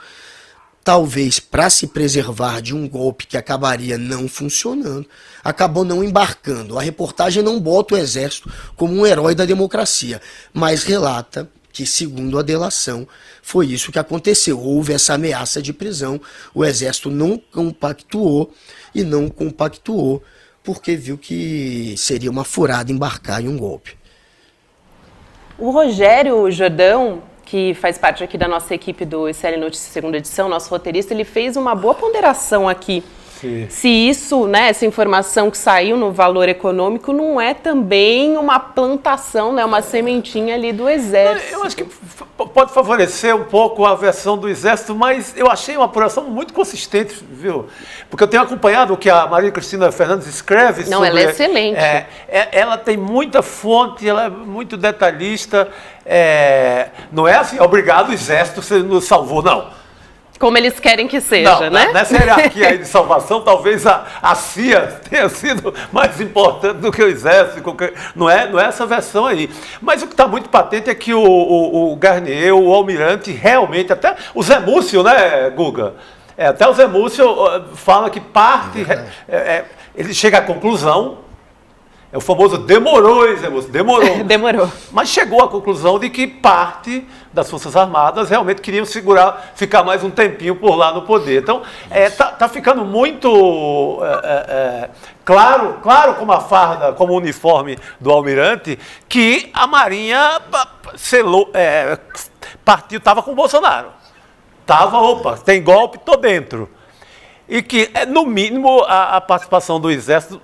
talvez para se preservar de um golpe que acabaria não funcionando, acabou não embarcando. A reportagem não bota o Exército como um herói da democracia, mas relata que, segundo a delação, foi isso que aconteceu. Houve essa ameaça de prisão, o Exército não compactuou, e não compactuou porque viu que seria uma furada embarcar em um golpe. O Rogério Jordão, que faz parte aqui da nossa equipe do ICL Notícias segunda edição, nosso roteirista, ele fez uma boa ponderação aqui. Sim. Se isso, né, essa informação que saiu no Valor Econômico não é também uma plantação, né, uma sementinha ali do Exército. Eu acho que pode favorecer um pouco a versão do Exército, mas eu achei uma apuração muito consistente, viu? Porque eu tenho acompanhado o que a Maria Cristina Fernandes escreve. Não, ela é excelente. Ela tem muita fonte, ela é muito detalhista. Não é assim, obrigado, Exército, você nos salvou, não. Como eles querem que seja, né? Nessa hierarquia aí de salvação, talvez a CIA tenha sido mais importante do que o Exército. Não é essa versão aí. Mas o que está muito patente é que o Garnier, o Almirante, realmente, até o Zé Múcio, né, Guga? Até o Zé Múcio fala que parte... ele chega à conclusão... É o famoso demorou, hein, Zé Múcio? Demorou. Mas chegou à conclusão de que parte das Forças Armadas realmente queriam ficar mais um tempinho por lá no poder. Então, tá ficando muito claro como a farda, como o uniforme do Almirante, que a Marinha partiu, estava com o Bolsonaro. Tem golpe, tô dentro. E que, no mínimo, a participação do Exército,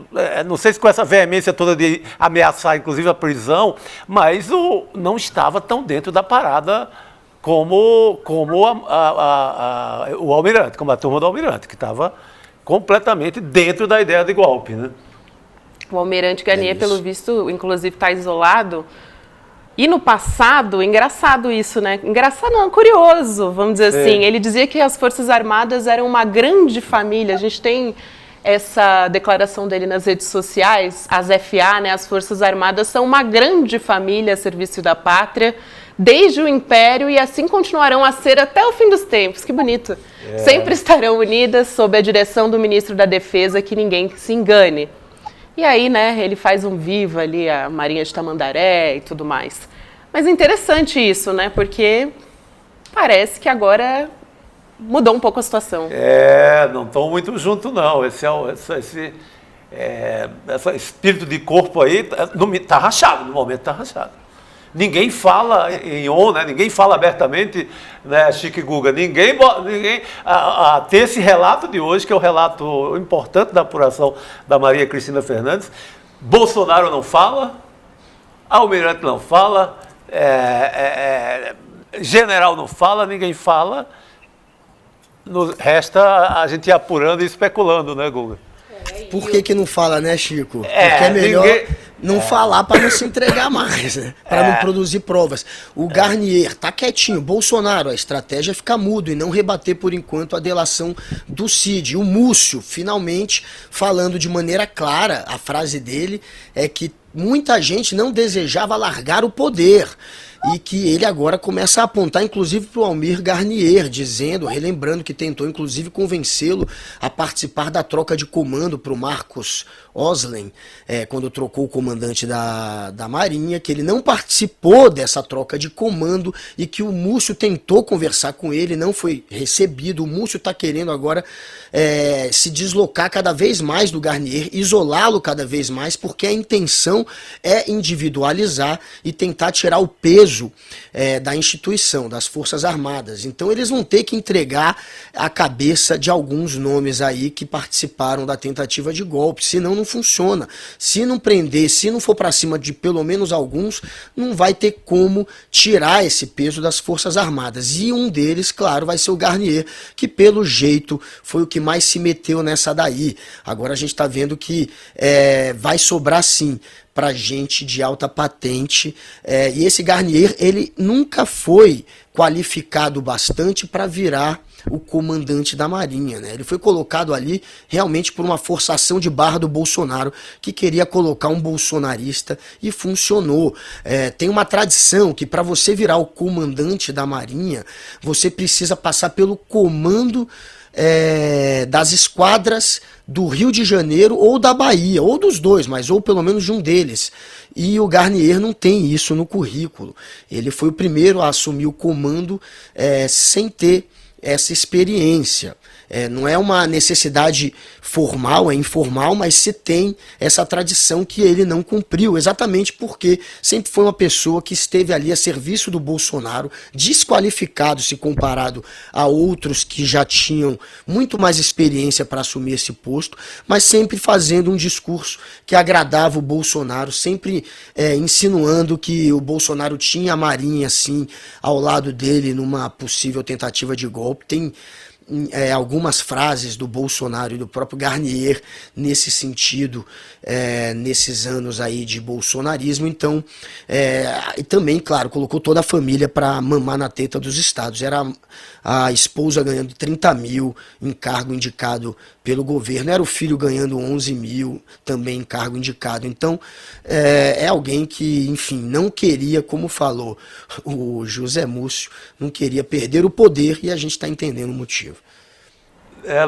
não sei se com essa veemência toda de ameaçar, inclusive, a prisão, mas não estava tão dentro da parada como o Almirante, como a turma do Almirante, que estava completamente dentro da ideia de golpe, né? O Almirante Garnier, É isso. pelo visto, inclusive está isolado. E no passado, engraçado isso, né? Engraçado não, curioso, vamos dizer assim. Ele dizia que as Forças Armadas eram uma grande família. A gente tem essa declaração dele nas redes sociais, as FA, né? As Forças Armadas são uma grande família a serviço da pátria, desde o Império, e assim continuarão a ser até o fim dos tempos. Que bonito. Sempre estarão unidas sob a direção do Ministro da Defesa, que ninguém se engane. E aí, né, ele faz um viva ali, a Marinha de Tamandaré e tudo mais. Mas é interessante isso, né, porque parece que agora mudou um pouco a situação. Não estão muito juntos, não. Esse espírito de corpo aí está rachado, no momento está rachado. Ninguém fala em on, né? Ninguém fala abertamente, né, Chico e Guga. Ninguém tem esse relato de hoje, que é o relato importante da apuração da Maria Cristina Fernandes. Bolsonaro não fala, Almirante não fala, general não fala, ninguém fala. Resta a gente ir apurando e especulando, né, Guga? Por que não fala, né, Chico? Porque é melhor não falar para não se entregar mais, né? Para não produzir provas. O Garnier tá quietinho. Bolsonaro, a estratégia é ficar mudo e não rebater por enquanto a delação do Cid. O Múcio, finalmente, falando de maneira clara, a frase dele é que muita gente não desejava largar o poder. E que ele agora começa a apontar, inclusive, para o Almir Garnier, dizendo, relembrando que tentou, inclusive, convencê-lo a participar da troca de comando para o Marcos Oslen, quando trocou o comandante da Marinha, que ele não participou dessa troca de comando e que o Múcio tentou conversar com ele, não foi recebido. O Múcio está querendo agora se deslocar cada vez mais do Garnier, isolá-lo cada vez mais, porque a intenção é individualizar e tentar tirar o peso da instituição, das Forças Armadas. Então eles vão ter que entregar a cabeça de alguns nomes aí que participaram da tentativa de golpe, senão não funciona. Se não prender, se não for para cima de pelo menos alguns, não vai ter como tirar esse peso das Forças Armadas. E um deles, claro, vai ser o Garnier, que pelo jeito foi o que mais se meteu nessa daí. Agora a gente está vendo que vai sobrar sim para gente de alta patente, e esse Garnier, ele nunca foi qualificado bastante para virar o comandante da Marinha, né? Ele foi colocado ali realmente por uma forçação de barra do Bolsonaro, que queria colocar um bolsonarista, e funcionou. Tem uma tradição que para você virar o comandante da Marinha, você precisa passar pelo comando das esquadras do Rio de Janeiro ou da Bahia, ou dos dois, mas ou pelo menos de um deles. E o Garnier não tem isso no currículo. Ele foi o primeiro a assumir o comando sem ter essa experiência. Não é uma necessidade formal, é informal, mas se tem essa tradição que ele não cumpriu, exatamente porque sempre foi uma pessoa que esteve ali a serviço do Bolsonaro, desqualificado se comparado a outros que já tinham muito mais experiência para assumir esse posto, mas sempre fazendo um discurso que agradava o Bolsonaro, sempre insinuando que o Bolsonaro tinha a Marinha assim ao lado dele numa possível tentativa de golpe. Tem algumas frases do Bolsonaro e do próprio Garnier nesse sentido, nesses anos aí de bolsonarismo. Então, e também, claro, colocou toda a família para mamar na teta dos estados. Era a esposa ganhando 30 mil em cargo indicado pelo governo, era o filho ganhando 11 mil também em cargo indicado. Então, é alguém que, enfim, não queria, como falou o José Múcio, não queria perder o poder, e a gente está entendendo o motivo.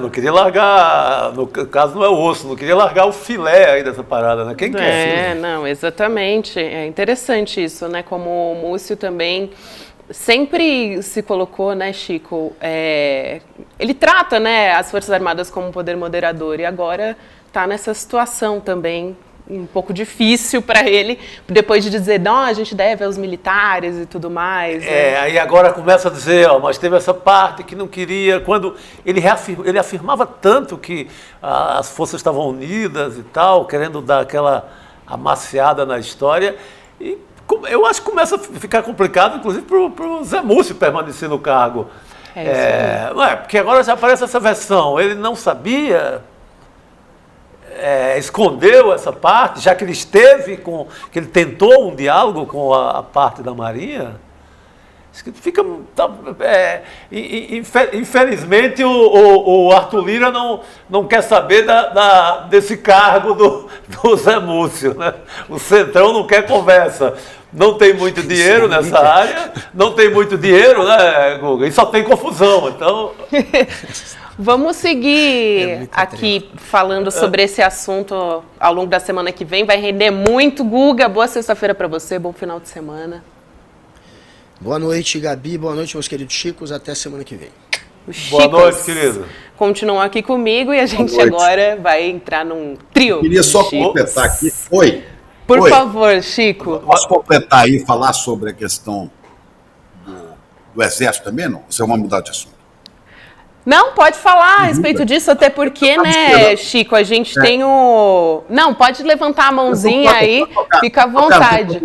Não queria largar, no caso não é o osso, não queria largar o filé aí dessa parada, né? Quem quer? Não, exatamente. É interessante isso, né? Como o Múcio também sempre se colocou, né, Chico? Ele trata, né, as Forças Armadas como um poder moderador, e agora está nessa situação também um pouco difícil para ele, depois de dizer, não, a gente deve aos militares e tudo mais. Né? Aí agora começa a dizer, mas teve essa parte que não queria, quando ele afirmava tanto que as forças estavam unidas e tal, querendo dar aquela amaciada na história, e eu acho que começa a ficar complicado, inclusive, para o Zé Múcio permanecer no cargo. Porque agora já aparece essa versão, ele não sabia... escondeu essa parte, já que ele que ele tentou um diálogo com a parte da Marinha? Fica, infelizmente o Arthur Lira não quer saber desse cargo do Zé Múcio, né? O Centrão não quer conversa. Não tem muito dinheiro nessa área, não tem muito dinheiro, né, Guga? E só tem confusão, então... Vamos seguir aqui falando sobre esse assunto ao longo da semana que vem. Vai render muito, Guga. Boa sexta-feira para você, bom final de semana. Boa noite, Gabi. Boa noite, meus queridos Chicos. Até semana que vem. Boa noite, querido. Continuam aqui comigo e a gente agora vai entrar num trio. Eu queria só completar aqui. Por favor, Chico. Posso completar aí e falar sobre a questão do Exército também, não? Você vai mudar de assunto. Não, pode falar a respeito disso, até porque, né, Chico, a gente tem o... Não, pode levantar a mãozinha aí, fica à vontade.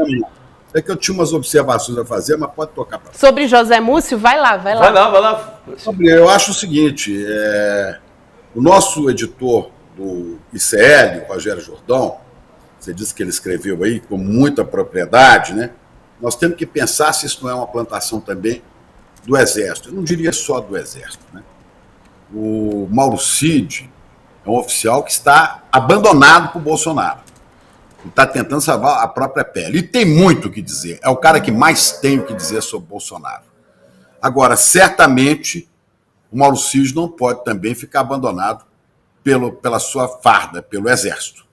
É que eu tinha umas observações a fazer, mas pode tocar para Sobre José Múcio, vai lá. Vai lá. Eu acho o seguinte, o nosso editor do ICL, o Rogério Jordão, você disse que ele escreveu aí com muita propriedade, né? Nós temos que pensar se isso não é uma plantação também do Exército. Eu não diria só do Exército, né? O Mauro Cid é um oficial que está abandonado por Bolsonaro. Ele está tentando salvar a própria pele. E tem muito o que dizer. É o cara que mais tem o que dizer sobre Bolsonaro. Agora, certamente, o Mauro Cid não pode também ficar abandonado pela sua farda, pelo Exército.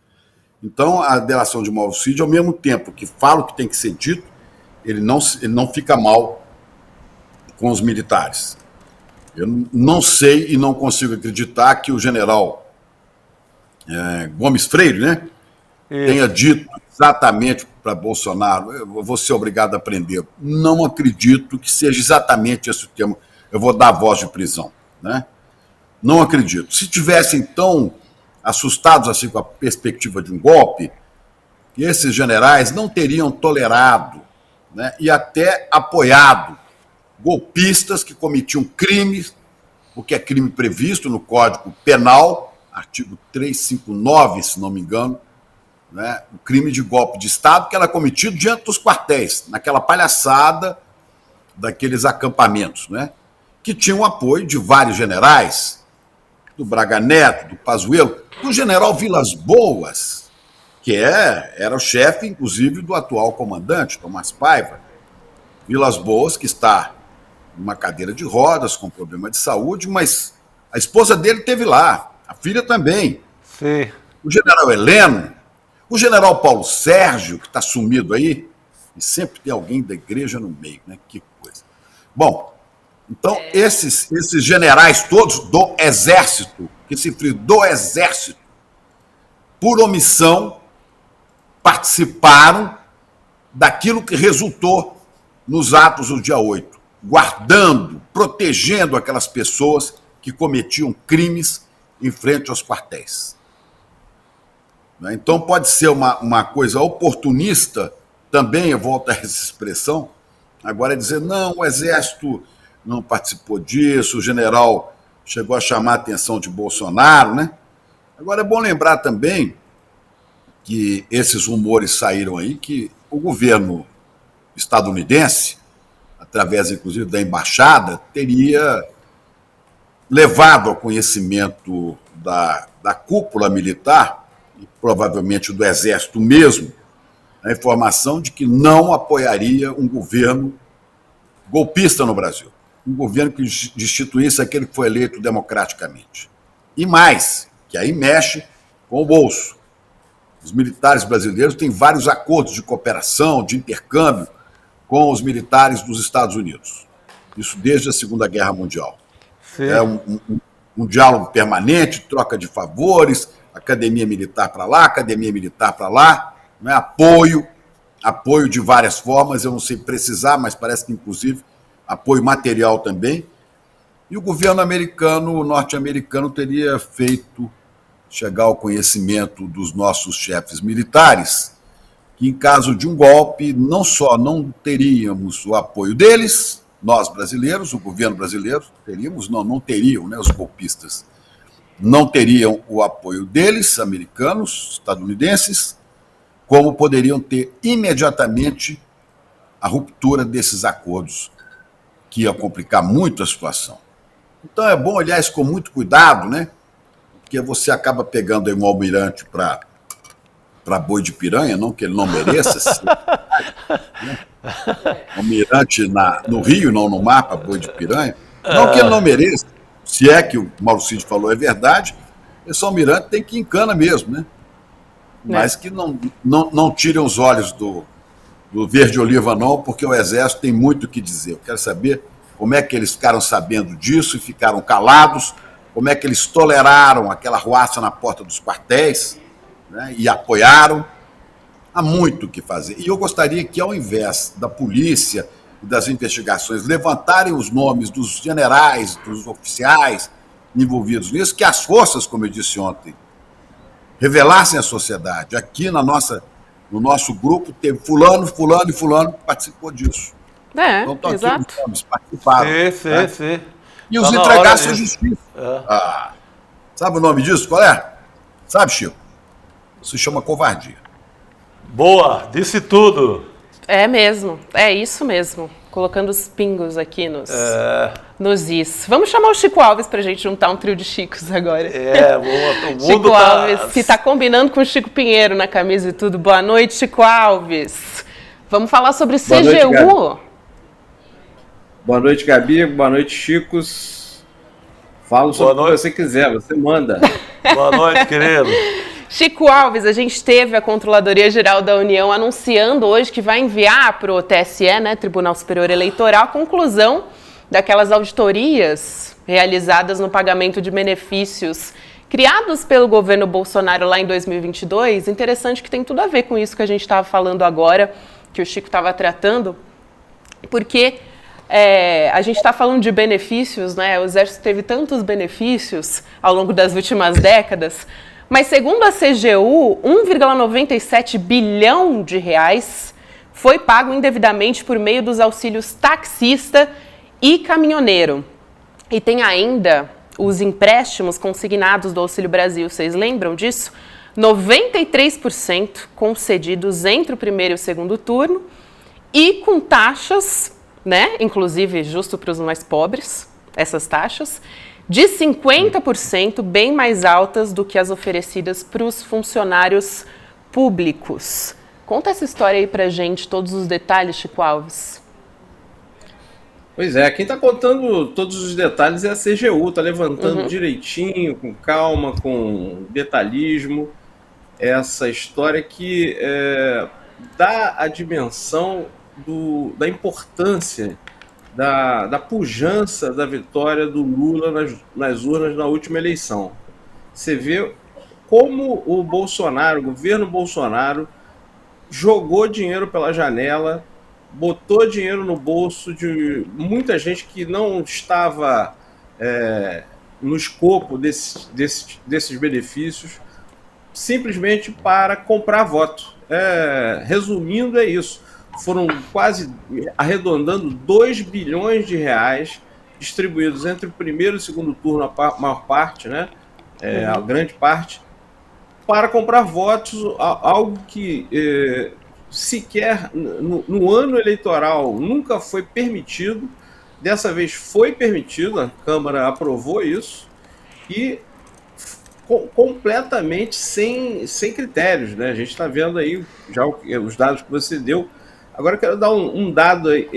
Então, a delação de Mauro Cid, ao mesmo tempo que fala o que tem que ser dito, ele não fica mal com os militares. Eu não sei e não consigo acreditar que o general Gomes Freire, né, tenha dito exatamente para Bolsonaro, eu vou ser obrigado a prender. Não acredito que seja exatamente esse o termo. Eu vou dar voz de prisão, né? Não acredito. Se tivessem tão assustados assim com a perspectiva de um golpe, esses generais não teriam tolerado, né, e até apoiado golpistas que cometiam crimes, o que é crime previsto no Código Penal, artigo 359, se não me engano, né, o crime de golpe de Estado que era cometido diante dos quartéis, naquela palhaçada daqueles acampamentos, né, que tinham o apoio de vários generais, do Braga Neto, do Pazuello, do general Vilas Boas, que era o chefe, inclusive, do atual comandante, Tomás Paiva. Vilas Boas, que está numa cadeira de rodas, com problema de saúde, mas a esposa dele esteve lá, a filha também. Sim. O general Heleno, o general Paulo Sérgio, que está sumido aí, e sempre tem alguém da igreja no meio, né? Que coisa. Bom, então esses generais todos do Exército, que se refere do Exército, por omissão, participaram daquilo que resultou nos atos do dia 8, guardando, protegendo aquelas pessoas que cometiam crimes em frente aos quartéis. Então pode ser uma coisa oportunista, também, eu volto a essa expressão, agora é dizer, não, o Exército não participou disso, o general chegou a chamar a atenção de Bolsonaro, né? Agora é bom lembrar também que esses rumores saíram aí, que o governo estadunidense, através inclusive da embaixada, teria levado ao conhecimento da cúpula militar, e provavelmente do Exército mesmo, a informação de que não apoiaria um governo golpista no Brasil, um governo que destituísse aquele que foi eleito democraticamente. E mais, que aí mexe com o bolso. Os militares brasileiros têm vários acordos de cooperação, de intercâmbio com os militares dos Estados Unidos. Isso desde a Segunda Guerra Mundial. Sim. É um diálogo permanente, troca de favores, academia militar para lá, academia militar para lá, né? Apoio de várias formas, eu não sei precisar, mas parece que inclusive apoio material também. E o governo norte-americano teria feito chegar ao conhecimento dos nossos chefes militares que, em caso de um golpe, não só não teríamos o apoio deles, nós brasileiros, o governo brasileiro, não teriam, né, os golpistas, não teriam o apoio deles, americanos, estadunidenses, como poderiam ter imediatamente a ruptura desses acordos, que ia complicar muito a situação. Então é bom olhar isso com muito cuidado, né? Porque você acaba pegando aí um almirante para boi de piranha, não que ele não mereça, né? Almirante no Rio, não no mar, para boi de piranha, não que ele não mereça, se é que o Mauro Cid falou é verdade, esse almirante tem que ir em cana mesmo, né? Mas que não tirem os olhos do verde oliva não, porque o Exército tem muito o que dizer. Eu quero saber como é que eles ficaram sabendo disso e ficaram calados, como é que eles toleraram aquela ruaça na porta dos quartéis, né, e apoiaram. Há muito o que fazer. E eu gostaria que, ao invés da polícia e das investigações levantarem os nomes dos generais, dos oficiais envolvidos nisso, que as forças, como eu disse ontem, revelassem à sociedade. Aqui no nosso grupo teve fulano, fulano e fulano que participou disso. Então estão aqui os nomes, participaram. Sim. E os entregassem à justiça. Sabe o nome disso? Qual é? Sabe, Chico? Se chama covardia. Boa, disse tudo. É mesmo, é isso mesmo. Colocando os pingos aqui nos is. Vamos chamar o Chico Alves pra gente juntar um trio de Chicos agora. O mundo Chico Alves, que tá combinando com o Chico Pinheiro na camisa e tudo. Boa noite, Chico Alves. Vamos falar sobre CGU. Boa noite, Gabi. Boa noite, Chicos. Falo sobre o que você quiser, você manda. Boa noite, querido. Chico Alves, a gente teve a Controladoria Geral da União anunciando hoje que vai enviar para o TSE, né, Tribunal Superior Eleitoral, a conclusão daquelas auditorias realizadas no pagamento de benefícios criados pelo governo Bolsonaro lá em 2022. Interessante que tem tudo a ver com isso que a gente estava falando agora, que o Chico estava tratando, porque a gente está falando de benefícios, né? O Exército teve tantos benefícios ao longo das últimas décadas, mas segundo a CGU, 1,97 bilhão de reais foi pago indevidamente por meio dos auxílios taxista e caminhoneiro. E tem ainda os empréstimos consignados do Auxílio Brasil, vocês lembram disso? 93% concedidos entre o primeiro e o segundo turno e com taxas, né, inclusive justo para os mais pobres, essas taxas, de 50%, bem mais altas do que as oferecidas para os funcionários públicos. Conta essa história aí pra gente, todos os detalhes, Chico Alves. Pois é, quem está contando todos os detalhes é a CGU, está levantando direitinho, com calma, com detalhismo, essa história que dá a dimensão da importância da pujança da vitória do Lula nas urnas na última eleição. Você vê como o governo Bolsonaro, jogou dinheiro pela janela, botou dinheiro no bolso de muita gente que não estava no escopo desses benefícios, simplesmente para comprar voto. Resumindo, é isso. Foram quase, arredondando, 2 bilhões de reais distribuídos entre o primeiro e o segundo turno, a maior parte, né? A grande parte, para comprar votos, algo que sequer no ano eleitoral nunca foi permitido. Dessa vez foi permitido, a Câmara aprovou isso, e completamente sem critérios, né? A gente está vendo aí já os dados que você deu. Agora eu quero dar um dado aí,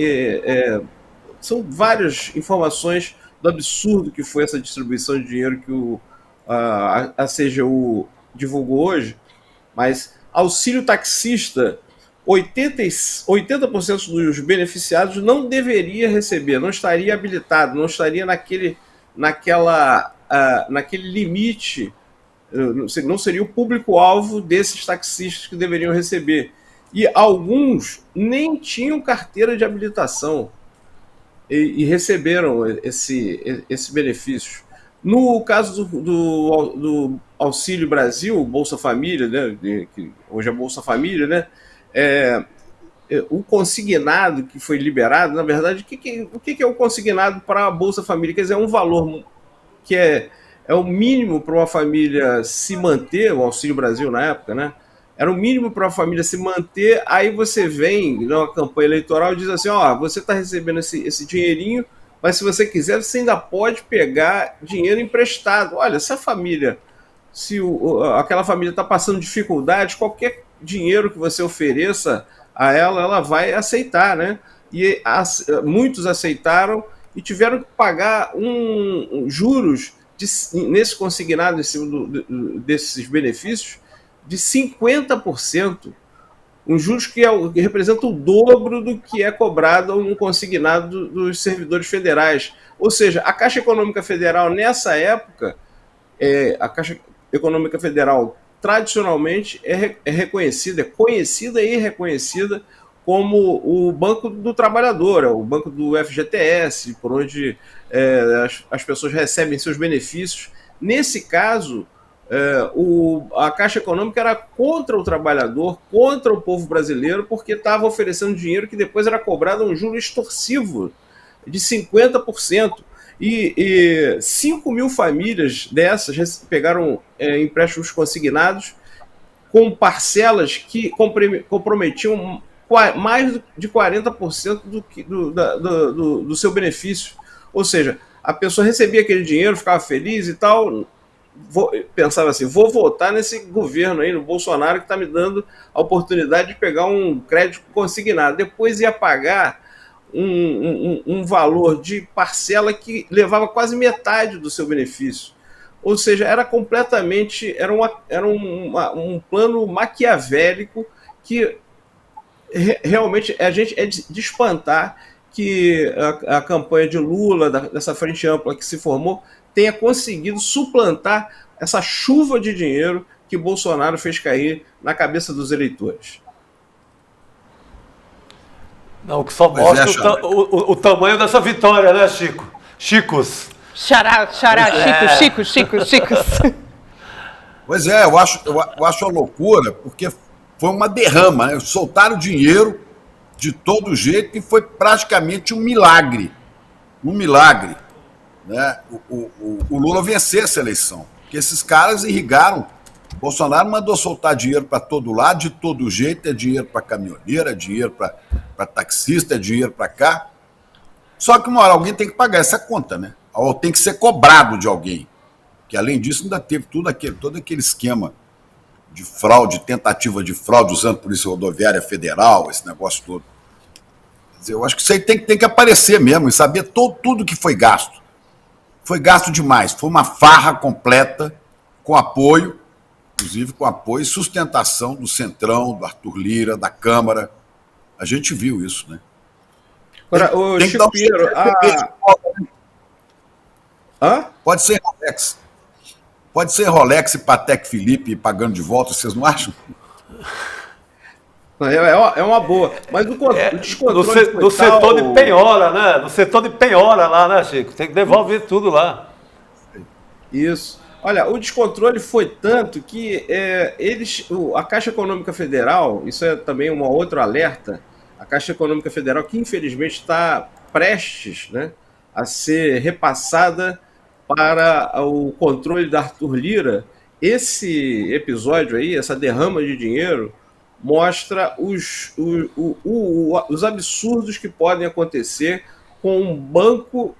são várias informações do absurdo que foi essa distribuição de dinheiro que a CGU divulgou hoje, mas auxílio taxista, 80% dos beneficiados não deveria receber, não estaria habilitado, não estaria naquele limite, não seria o público-alvo desses taxistas que deveriam receber. E alguns nem tinham carteira de habilitação e receberam esse benefício. No caso do Auxílio Brasil, Bolsa Família, né, que hoje é Bolsa Família, né, o consignado que foi liberado, na verdade, o que é o consignado para a Bolsa Família? Quer dizer, é um valor que é é o mínimo para uma família se manter, o Auxílio Brasil na época, né? Era o mínimo para uma família se manter. Aí você vem numa campanha eleitoral e diz assim: ó, você está recebendo esse dinheirinho, mas se você quiser, você ainda pode pegar dinheiro emprestado. Olha, se a família, se aquela família está passando dificuldade, qualquer dinheiro que você ofereça a ela, ela vai aceitar, né? E muitos aceitaram e tiveram que pagar juros nesse consignado, em cima desses benefícios, de 50%, um juros que representa o dobro do que é cobrado no consignado dos servidores federais. Ou seja, a Caixa Econômica Federal, nessa época, a Caixa Econômica Federal, tradicionalmente, é conhecida e reconhecida como o Banco do Trabalhador, o Banco do FGTS, por onde as pessoas recebem seus benefícios. Nesse caso, a Caixa Econômica era contra o trabalhador, contra o povo brasileiro, porque estava oferecendo dinheiro que depois era cobrado a um juro extorsivo de 50%. E 5 mil famílias dessas pegaram empréstimos consignados com parcelas que comprometiam mais de 40% do seu benefício. Ou seja, a pessoa recebia aquele dinheiro, ficava feliz e tal, pensava assim: vou votar nesse governo aí, no Bolsonaro, que está me dando a oportunidade de pegar um crédito consignado. Depois ia pagar um valor de parcela que levava quase metade do seu benefício. Ou seja, era completamente, era um plano maquiavélico que realmente a gente é de espantar que a campanha de Lula, dessa frente ampla que se formou, tenha conseguido suplantar essa chuva de dinheiro que Bolsonaro fez cair na cabeça dos eleitores. Não, o que só mostra o tamanho dessa vitória, né, Chico? Chicos. Xará, Chicos. Pois é, eu acho uma loucura, porque foi uma derrama, né? Soltaram dinheiro de todo jeito e foi praticamente um milagre. Um milagre, né? O Lula vencer essa eleição. Porque esses caras irrigaram. Bolsonaro mandou soltar dinheiro para todo lado, de todo jeito, é dinheiro para caminhoneiro, é dinheiro para taxista, é dinheiro para cá. Só que uma hora alguém tem que pagar essa conta, né? Ou tem que ser cobrado de alguém. Que além disso ainda teve todo aquele esquema de fraude, tentativa de fraude, usando a Polícia Rodoviária Federal, esse negócio todo. Quer dizer, eu acho que isso aí tem que aparecer mesmo e saber tudo que foi gasto. Foi gasto demais, foi uma farra completa, com apoio, inclusive com apoio e sustentação do Centrão, do Arthur Lira, da Câmara. A gente viu isso, né? Agora, o Chico Pinheiro, Pode ser Rolex. Pode ser Rolex e Patek Philippe pagando de volta, vocês não acham? É uma boa. Mas o descontrole no setor de penhora, né? No setor de penhora lá, né, Chico? Tem que devolver tudo lá. Isso. Olha, o descontrole foi tanto que a Caixa Econômica Federal, isso é também um outro alerta, a Caixa Econômica Federal, que infelizmente está prestes, né, a ser repassada para o controle da Arthur Lira. Esse episódio aí, essa derrama de dinheiro, mostra os absurdos que podem acontecer com um banco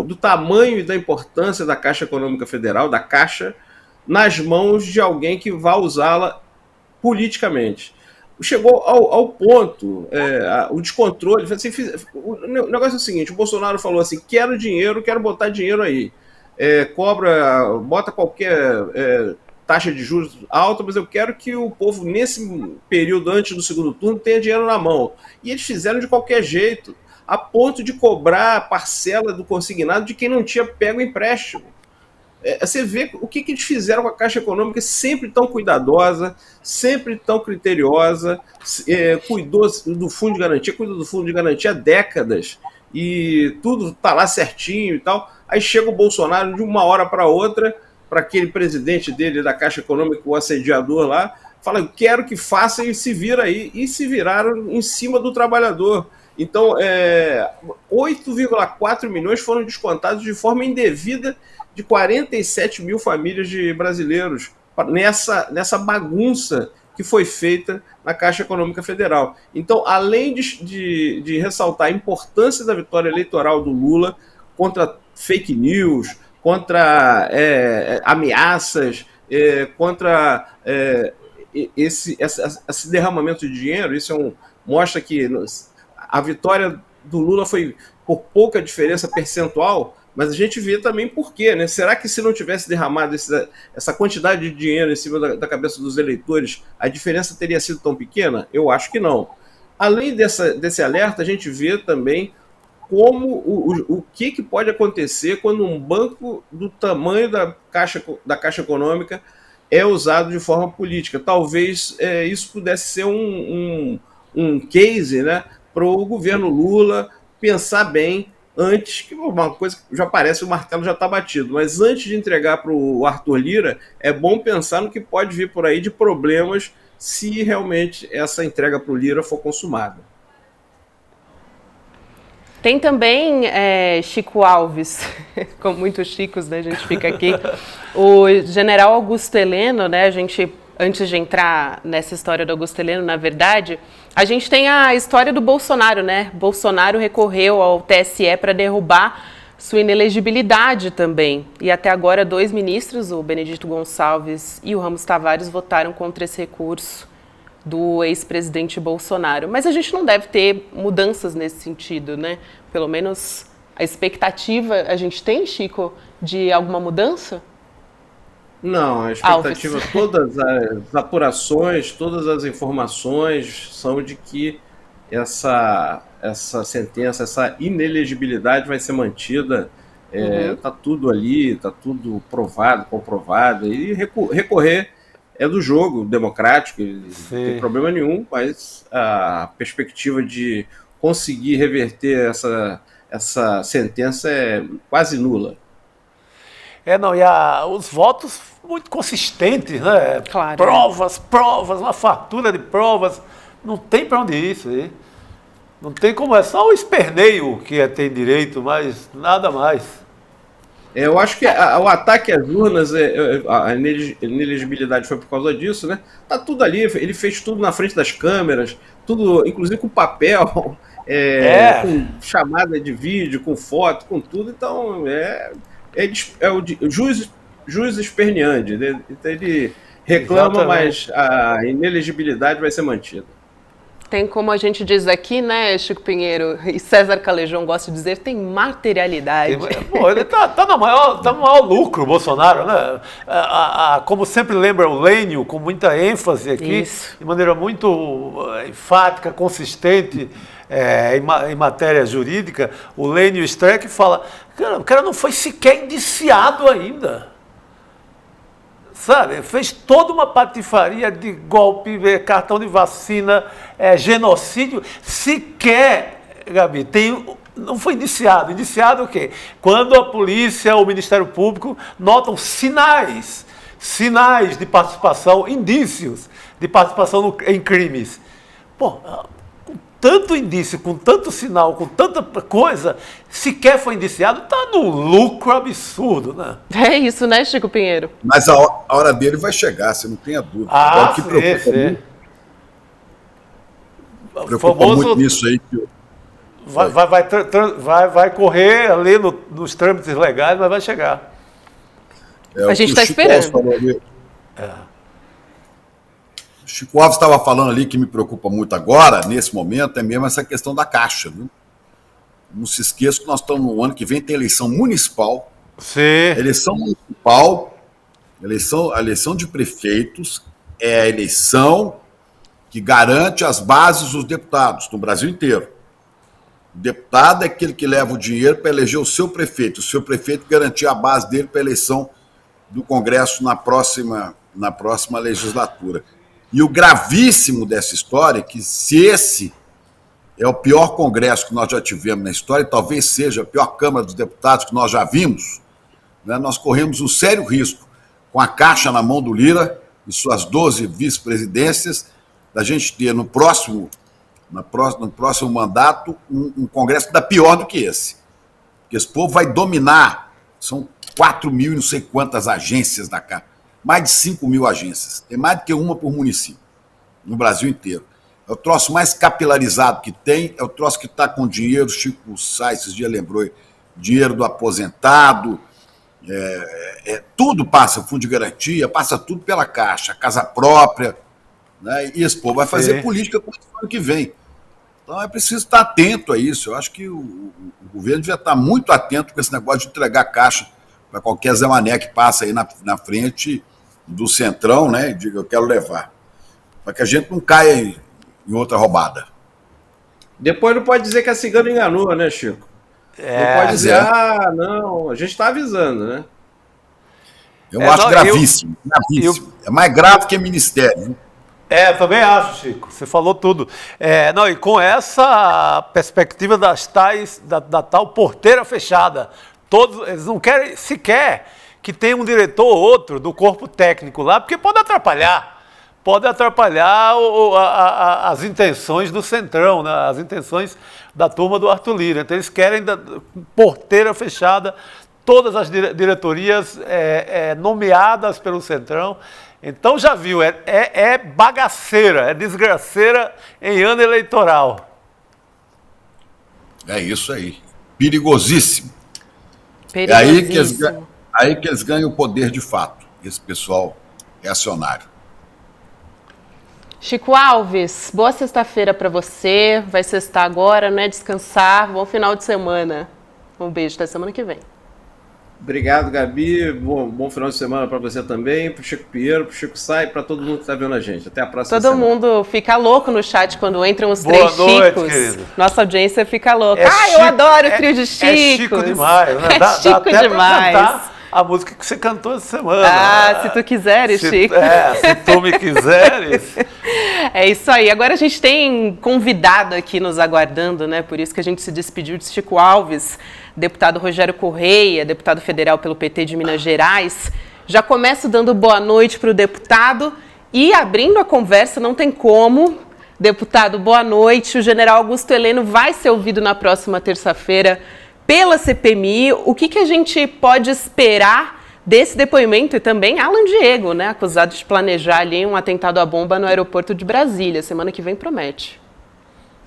do tamanho e da importância da Caixa Econômica Federal, da Caixa, nas mãos de alguém que vai usá-la politicamente. Chegou ao ponto, o descontrole. Assim, o negócio é o seguinte: o Bolsonaro falou assim: quero dinheiro, quero botar dinheiro aí. Bota qualquer taxa de juros alta, mas eu quero que o povo, nesse período antes do segundo turno, tenha dinheiro na mão. E eles fizeram de qualquer jeito, a ponto de cobrar a parcela do consignado de quem não tinha pego o empréstimo. Você vê o que eles fizeram com a Caixa Econômica, sempre tão cuidadosa, sempre tão criteriosa, cuidou do fundo de garantia, cuida do fundo de garantia há décadas, e tudo está lá certinho e tal. Aí chega o Bolsonaro de uma hora para outra, para aquele presidente dele da Caixa Econômica, o assediador lá, fala: eu quero que faça, e se vira aí. E se viraram em cima do trabalhador. Então, 8,4 milhões foram descontados de forma indevida de 47 mil famílias de brasileiros nessa bagunça que foi feita na Caixa Econômica Federal. Então, além de ressaltar a importância da vitória eleitoral do Lula contra fake news, contra ameaças, contra esse derramamento de dinheiro, isso mostra que a vitória do Lula foi por pouca diferença percentual, mas a gente vê também por quê, né? Será que se não tivesse derramado essa quantidade de dinheiro em cima da cabeça dos eleitores, a diferença teria sido tão pequena? Eu acho que não. Além desse alerta, a gente vê também como o que pode acontecer quando um banco do tamanho da Caixa Econômica é usado de forma política. Talvez isso pudesse ser um case, né, para o governo Lula pensar bem antes, que uma coisa que já parece o martelo já está batido, mas antes de entregar para o Arthur Lira, é bom pensar no que pode vir por aí de problemas se realmente essa entrega para o Lira for consumada. Tem também Chico Alves, com muitos Chicos, né? A gente fica aqui. O general Augusto Heleno, né? A gente, antes de entrar nessa história do Augusto Heleno, na verdade, a gente tem a história do Bolsonaro, né? Bolsonaro recorreu ao TSE para derrubar sua inelegibilidade também. E até agora, 2 ministros, o Benedito Gonçalves e o Ramos Tavares, votaram contra esse recurso do ex-presidente Bolsonaro. Mas a gente não deve ter mudanças nesse sentido, né? Pelo menos a expectativa, a gente tem, Chico, de alguma mudança? Não, a expectativa, todas as apurações, todas as informações são de que essa sentença, essa inelegibilidade vai ser mantida. Está tudo ali, está tudo provado, comprovado, e recorrer é do jogo democrático, não tem problema nenhum, mas a perspectiva de conseguir reverter essa sentença é quase nula. Os votos muito consistentes, né? Claro. Provas, uma fartura de provas. Não tem para onde ir isso aí. Não tem como, é só o esperneio que tem direito, mas nada mais. Eu acho que o ataque às urnas, a inelegibilidade foi por causa disso, né? Tá tudo ali, ele fez tudo na frente das câmeras, tudo, inclusive com papel, com chamada de vídeo, com foto, com tudo. Então, o juiz esperneante, né? Então, ele reclama, Exatamente. mas a inelegibilidade vai ser mantida. Tem, como a gente diz aqui, né, Chico Pinheiro, e César Calejão gosta de dizer, tem materialidade. Ele tá no maior lucro, o Bolsonaro, né? Como sempre lembra o Lênio, com muita ênfase aqui, Isso. de maneira muito enfática, consistente, em matéria jurídica, o Lênio Streck fala, o cara não foi sequer indiciado ainda. Sabe, fez toda uma patifaria de golpe, cartão de vacina, genocídio. Sequer, Gabi, não foi indiciado. Indiciado o quê? Quando a polícia ou o Ministério Público notam sinais de participação, indícios de participação em crimes. Pô, com tanto indício, com tanto sinal, com tanta coisa, sequer foi indiciado, está num lucro absurdo, né? É isso, né, Chico Pinheiro? Mas a hora dele vai chegar, você não tenha dúvida. Ah, o que preocupa famoso muito nisso aí. Vai correr ali nos trâmites legais, mas vai chegar. A gente está esperando. O Chico Alves estava falando ali que me preocupa muito agora, nesse momento, é mesmo essa questão da Caixa. Viu? Não se esqueça que nós estamos no ano que vem, tem eleição municipal. Sim. Eleição municipal, a eleição de prefeitos é a eleição que garante as bases dos deputados no Brasil inteiro. O deputado é aquele que leva o dinheiro para eleger o seu prefeito garantir a base dele para a eleição do Congresso na próxima legislatura. E o gravíssimo dessa história é que se esse é o pior Congresso que nós já tivemos na história, e talvez seja a pior Câmara dos Deputados que nós já vimos, né, nós corremos um sério risco, com a Caixa na mão do Lira e suas 12 vice-presidências, da gente ter no próximo no próximo mandato, um Congresso ainda pior do que esse. Porque esse povo vai dominar. São 4 mil e não sei quantas agências da Caixa. Mais de 5 mil agências. Tem mais do que uma por município, no Brasil inteiro. É o troço mais capilarizado que tem, é o troço que está com dinheiro, Chico Sá esses dias lembrou, dinheiro do aposentado, tudo passa, fundo de garantia, passa tudo pela Caixa, casa própria, né? E esse povo vai fazer política com o ano que vem. Então é preciso estar atento a isso. Eu acho que o governo devia estar muito atento com esse negócio de entregar caixa para qualquer Zé Mané que passa aí na frente do Centrão, né? E diga, eu quero levar. Para que a gente não caia em outra roubada. Depois não pode dizer que a cigana enganou, né, Chico? Não pode dizer, não, a gente está avisando, né? Eu acho gravíssimo. Gravíssimo. É mais grave que ministério. Hein? Também acho, Chico. Você falou tudo. E com essa perspectiva da tal porteira fechada, eles não querem sequer que tenha um diretor ou outro do corpo técnico lá, porque pode atrapalhar as intenções do Centrão, né? As intenções da turma do Arthur Lira. Então eles querem porteira fechada, todas as diretorias nomeadas pelo Centrão. Então já viu, é bagaceira, é desgraceira em ano eleitoral. É isso aí. Perigosíssimo. É aí que eles ganham o poder de fato, esse pessoal reacionário. Chico Alves, boa sexta-feira para você. Vai sextar agora, né? Descansar. Bom final de semana. Um beijo, até semana que vem. Obrigado, Gabi. Bom final de semana para você também, para o Chico Pinheiro, para o Chico Sá e para todo mundo que está vendo a gente. Até a próxima semana. Todo mundo fica louco no chat quando entram os três Chicos. Querido. Nossa audiência fica louca. eu adoro o trio de Chicos. É Chico demais, né? É Chico demais. A música que você cantou essa semana. Se tu quiseres, Chico. Se tu me quiseres. É isso aí. Agora a gente tem convidado aqui nos aguardando, né? Por isso que a gente se despediu de Chico Alves, deputado Rogério Correia, deputado federal pelo PT de Minas Gerais. Já começo dando boa noite para o deputado e abrindo a conversa, não tem como. Deputado, boa noite. O general Augusto Heleno vai ser ouvido na próxima terça-feira pela CPMI. O que a gente pode esperar desse depoimento? E também Alan Diego, né, acusado de planejar ali um atentado à bomba no aeroporto de Brasília. Semana que vem promete.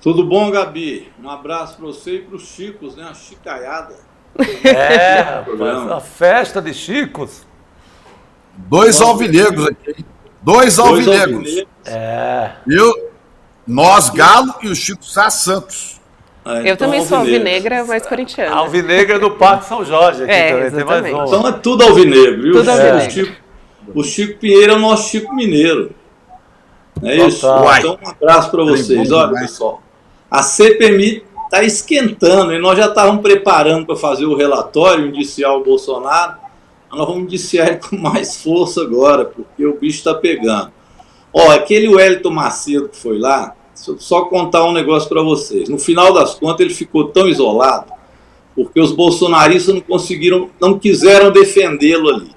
Tudo bom, Gabi? Um abraço para você e para os Chicos, né? A chicaiada. Rapaz, a festa de Chicos. Dois alvinegros aqui. Dois alvinegros. Nós, Galo, e o Chico Sá Santos. Eu também sou alvinegra, mas corintiana. Alvinegra do Parque São Jorge aqui também. Exatamente. Tem mais Então é tudo alvinegro, viu? Tudo alvinegro. O Chico Pinheiro é o nosso Chico Mineiro. É isso? Então um abraço para vocês. Olha, pessoal, a CPMI está esquentando e nós já estávamos preparando para fazer o relatório, indiciar o Bolsonaro. Nós vamos indiciar ele com mais força agora, porque o bicho está pegando. Aquele Wellington Macedo que foi lá, só contar um negócio para vocês. No final das contas, ele ficou tão isolado porque os bolsonaristas não quiseram defendê-lo ali.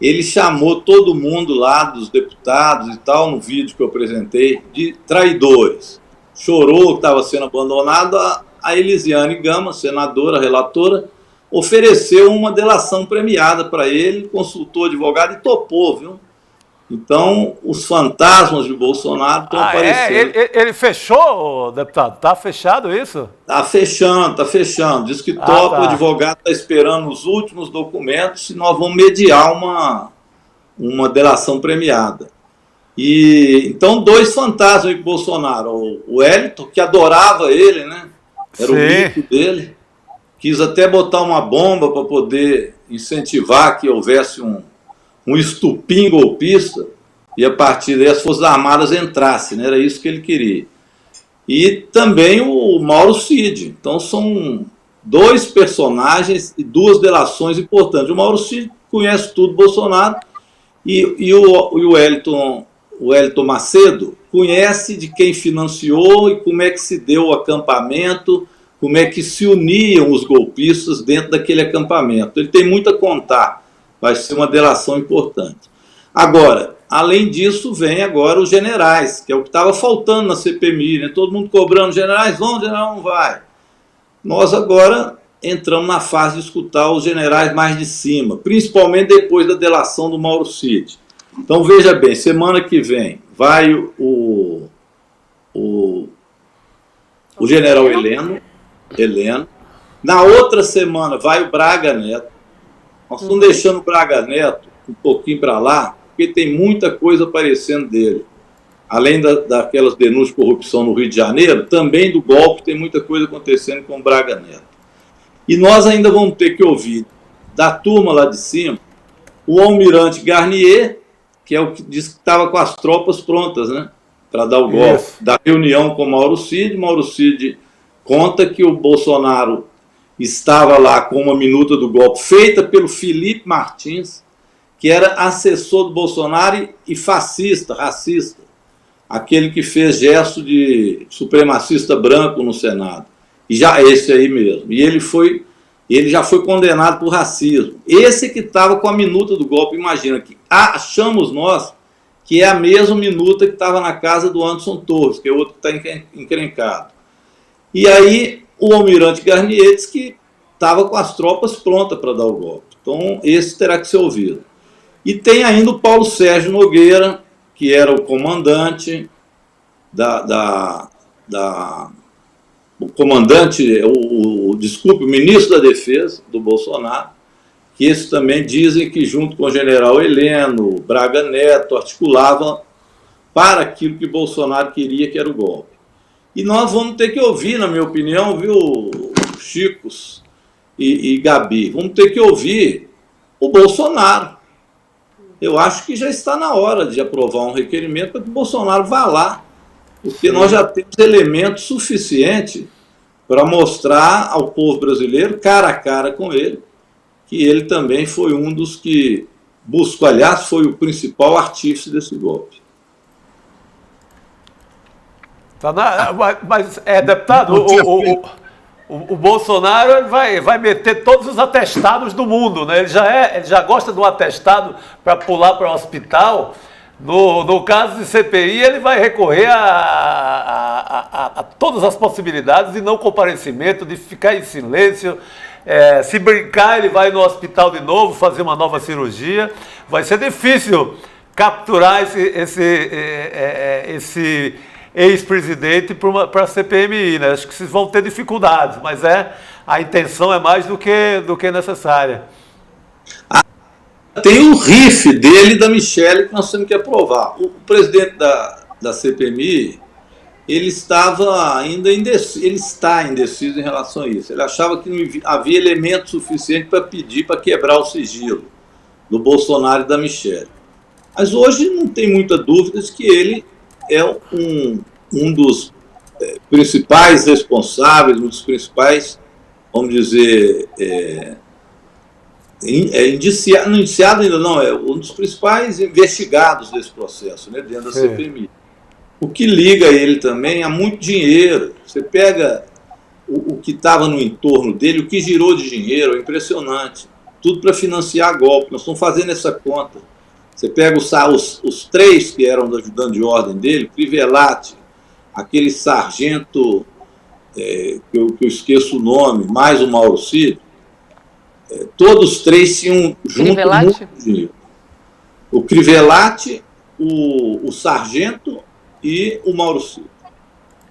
Ele chamou todo mundo lá, dos deputados e tal, no vídeo que eu apresentei, de traidores. Chorou que estava sendo abandonado. A Elisiane Gama, senadora, relatora, ofereceu uma delação premiada para ele, consultou advogado e topou, viu? Então, os fantasmas de Bolsonaro estão aparecendo. Ele fechou, deputado? Está fechado isso? Está fechando. Diz que topa, o advogado está esperando os últimos documentos e nós vamos mediar uma delação premiada. Então, dois fantasmas de Bolsonaro. O Wellington, que adorava ele, né? Era o mito dele. Quis até botar uma bomba para poder incentivar que houvesse um estupim golpista e a partir daí as Forças Armadas entrassem, né? Era isso que ele queria. E também o Mauro Cid. Então são dois personagens e duas delações importantes. O Mauro Cid conhece tudo Bolsonaro e o Wellington Macedo conhece de quem financiou e como é que se deu o acampamento, como é que se uniam os golpistas dentro daquele acampamento. Ele tem muito a contar. Vai ser uma delação importante. Agora, além disso, vem agora os generais, que é o que estava faltando na CPMI, né? Todo mundo cobrando, generais vão, general não vai. Nós agora entramos na fase de escutar os generais mais de cima, principalmente depois da delação do Mauro Cid. Então, veja bem, semana que vem vai o general Heleno. Na outra semana vai o Braga Neto. Nós estamos deixando o Braga Neto um pouquinho para lá, porque tem muita coisa aparecendo dele. Além daquelas denúncias de corrupção no Rio de Janeiro, também do golpe tem muita coisa acontecendo com o Braga Neto. E nós ainda vamos ter que ouvir da turma lá de cima o almirante Garnier, que é o que disse que estava com as tropas prontas, né, para dar o golpe. Da reunião com Mauro Cid. Mauro Cid conta que o Bolsonaro estava lá com uma minuta do golpe feita pelo Felipe Martins, que era assessor do Bolsonaro e fascista, racista, aquele que fez gesto de supremacista branco no Senado. E já esse aí mesmo. E ele já foi condenado por racismo. Esse que estava com a minuta do golpe, imagina, que achamos nós que é a mesma minuta que estava na casa do Anderson Torres, que é outro que está encrencado. E aí o almirante Garnier disse que estava com as tropas prontas para dar o golpe. Então esse terá que ser ouvido. E tem ainda o Paulo Sérgio Nogueira, que era o comandante o ministro da Defesa do Bolsonaro, que esses também dizem que, junto com o general Heleno, Braga Neto, articulava para aquilo que Bolsonaro queria, que era o golpe. E nós vamos ter que ouvir, na minha opinião, viu, Chicos e Gabi, vamos ter que ouvir o Bolsonaro. Eu acho que já está na hora de aprovar um requerimento para que o Bolsonaro vá lá, porque nós já temos elementos suficientes para mostrar ao povo brasileiro, cara a cara com ele, que ele também foi um dos que buscou, aliás, foi o principal artífice desse golpe. Mas deputado, o Bolsonaro vai meter todos os atestados do mundo, né? Ele já gosta de um atestado para pular para o hospital. No caso de CPI, ele vai recorrer a todas as possibilidades de não comparecimento, de ficar em silêncio. Se brincar, ele vai no hospital de novo, fazer uma nova cirurgia. Vai ser difícil capturar esse ex-presidente para a CPMI, né? Acho que vocês vão ter dificuldades, mas a intenção é mais do que necessária. Tem um riff dele e da Michelle que nós temos que aprovar. O presidente da CPMI, ele estava ainda indeciso, ele está indeciso em relação a isso. Ele achava que não havia elemento suficiente para pedir para quebrar o sigilo do Bolsonaro e da Michelle. Mas hoje não tem muita dúvida de que ele é um dos principais responsáveis, um dos principais, vamos dizer, indiciado ainda não, é um dos principais investigados desse processo, né, dentro da CPMI. O que liga ele também a muito dinheiro. Você pega o que estava no entorno dele, o que girou de dinheiro, é impressionante. Tudo para financiar golpe. Nós estamos fazendo essa conta. Você pega os três que eram do ajudante de ordem dele, Crivellati, aquele sargento, que eu esqueço o nome, mais o Mauro Cid, todos três tinham junto muito dinheiro. O Crivellati, o sargento e o Mauro Cid.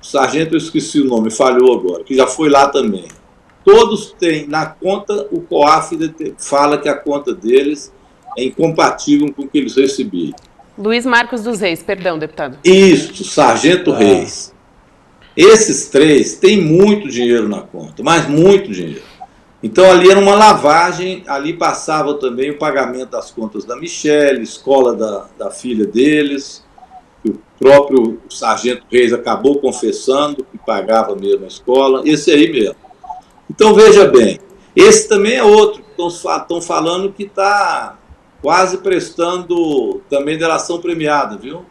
O sargento eu esqueci o nome, falhou agora, que já foi lá também. Todos têm na conta, o COAF fala que a conta deles é incompatível com o que eles recebiam. Luiz Marcos dos Reis, perdão, deputado. Isso, Sargento Reis. Esses três têm muito dinheiro na conta, mas muito dinheiro. Então ali era uma lavagem, ali passava também o pagamento das contas da Michelle, escola da filha deles, o próprio Sargento Reis acabou confessando que pagava mesmo a escola, esse aí mesmo. Então veja bem, esse também é outro, estão falando que está quase prestando também delação premiada, viu?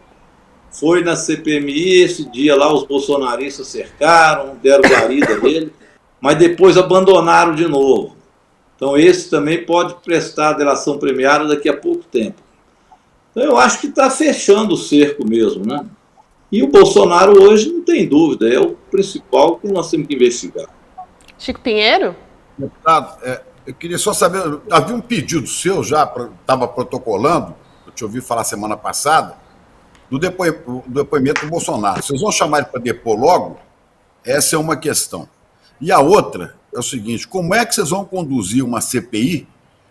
Foi na CPMI, esse dia lá os bolsonaristas cercaram, deram guarida nele, mas depois abandonaram de novo. Então esse também pode prestar delação premiada daqui a pouco tempo. Então eu acho que está fechando o cerco mesmo, né? E o Bolsonaro hoje, não tem dúvida, é o principal que nós temos que investigar. Chico Pinheiro? Deputado, eu queria só saber, havia um pedido seu já, estava protocolando, eu te ouvi falar semana passada, do depoimento do Bolsonaro. Vocês vão chamar ele para depor logo? Essa é uma questão. E a outra é o seguinte, como é que vocês vão conduzir uma CPI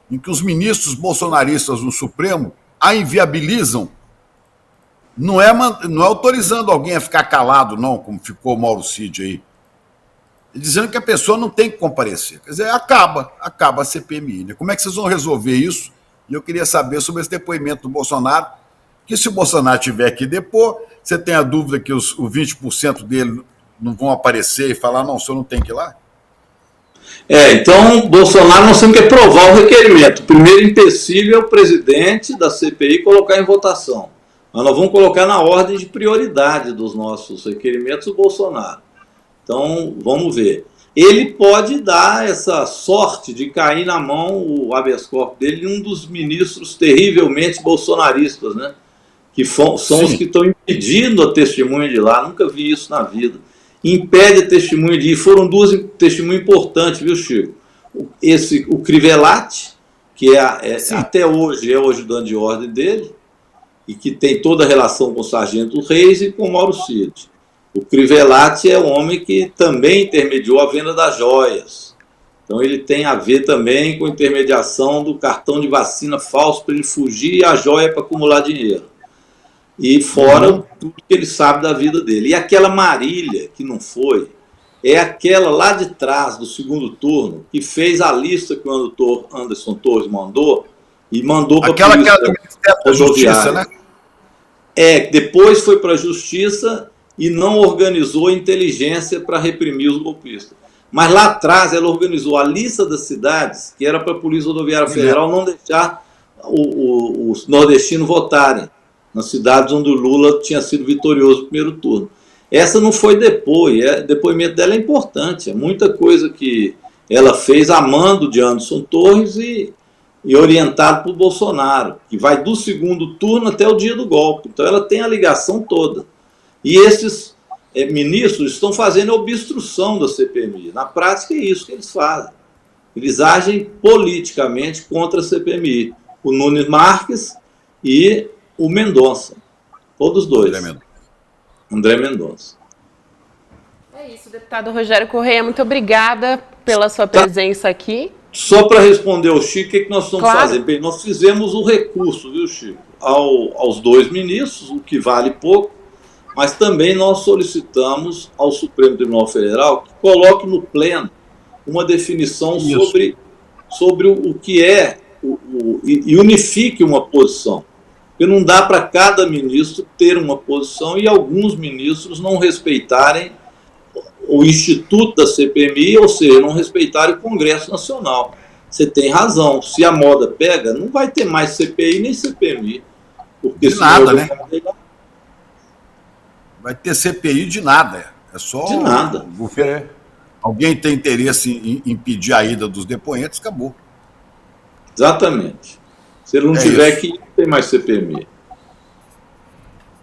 em que os ministros bolsonaristas no Supremo a inviabilizam? Não é autorizando alguém a ficar calado, não, como ficou o Mauro Cid aí. Dizendo que a pessoa não tem que comparecer. Quer dizer, acaba a CPMI. Né? Como é que vocês vão resolver isso? E eu queria saber sobre esse depoimento do Bolsonaro, que se o Bolsonaro tiver que depor, você tem a dúvida que os 20% dele não vão aparecer e falar, não, o senhor não tem que ir lá? Então, Bolsonaro nós temos que aprovar o requerimento. O primeiro empecilho é o presidente da CPI colocar em votação. Mas nós vamos colocar na ordem de prioridade dos nossos requerimentos o Bolsonaro. Então, vamos ver. Ele pode dar essa sorte de cair na mão, o habeas corpus dele, um dos ministros terrivelmente bolsonaristas, né? Que são os que estão impedindo a testemunha de lá. Nunca vi isso na vida. Impede a testemunha de ir. Foram duas testemunhas importantes, viu, Chico? O Crivellati, que até hoje é o ajudante de ordem dele, e que tem toda a relação com o Sargento Reis e com o Mauro Cid. O Crivellati é um homem que também intermediou a venda das joias. Então ele tem a ver também com a intermediação do cartão de vacina falso para ele fugir e a joia para acumular dinheiro. E fora tudo que ele sabe da vida dele. E aquela Marília, que não foi, é aquela lá de trás do segundo turno, que fez a lista que o doutor Anderson Torres mandou, e mandou para a polícia do Ministério da Justiça, né? Depois foi para a Justiça e não organizou inteligência para reprimir os golpistas. Mas lá atrás ela organizou a lista das cidades, que era para a Polícia Rodoviária Federal não deixar os nordestinos votarem nas cidades onde o Lula tinha sido vitorioso no primeiro turno. Essa não foi o depoimento dela é importante, é muita coisa que ela fez a mando de Anderson Torres e orientado por Bolsonaro, que vai do segundo turno até o dia do golpe. Então ela tem a ligação toda. E esses ministros estão fazendo a obstrução da CPMI. Na prática é isso que eles fazem. Eles agem politicamente contra a CPMI. O Nunes Marques e o Mendonça. Todos dois. André Mendonça. É isso, deputado Rogério Correia, muito obrigada pela sua presença aqui. Só para responder ao Chico, o que nós estamos fazendo? Bem, nós fizemos o recurso, viu, Chico, aos dois ministros, o que vale pouco, mas também nós solicitamos ao Supremo Tribunal Federal que coloque no pleno uma definição sobre o que é e unifique uma posição. Porque não dá para cada ministro ter uma posição e alguns ministros não respeitarem o Instituto da CPMI, ou seja, não respeitarem o Congresso Nacional. Você tem razão. Se a moda pega, não vai ter mais CPI nem CPMI. Porque de nada, né? Vai ter CPI de nada. É só... De nada. Alguém tem interesse em impedir a ida dos depoentes, acabou. Exatamente. Se ele não tiver que ir, não tem mais CPMI.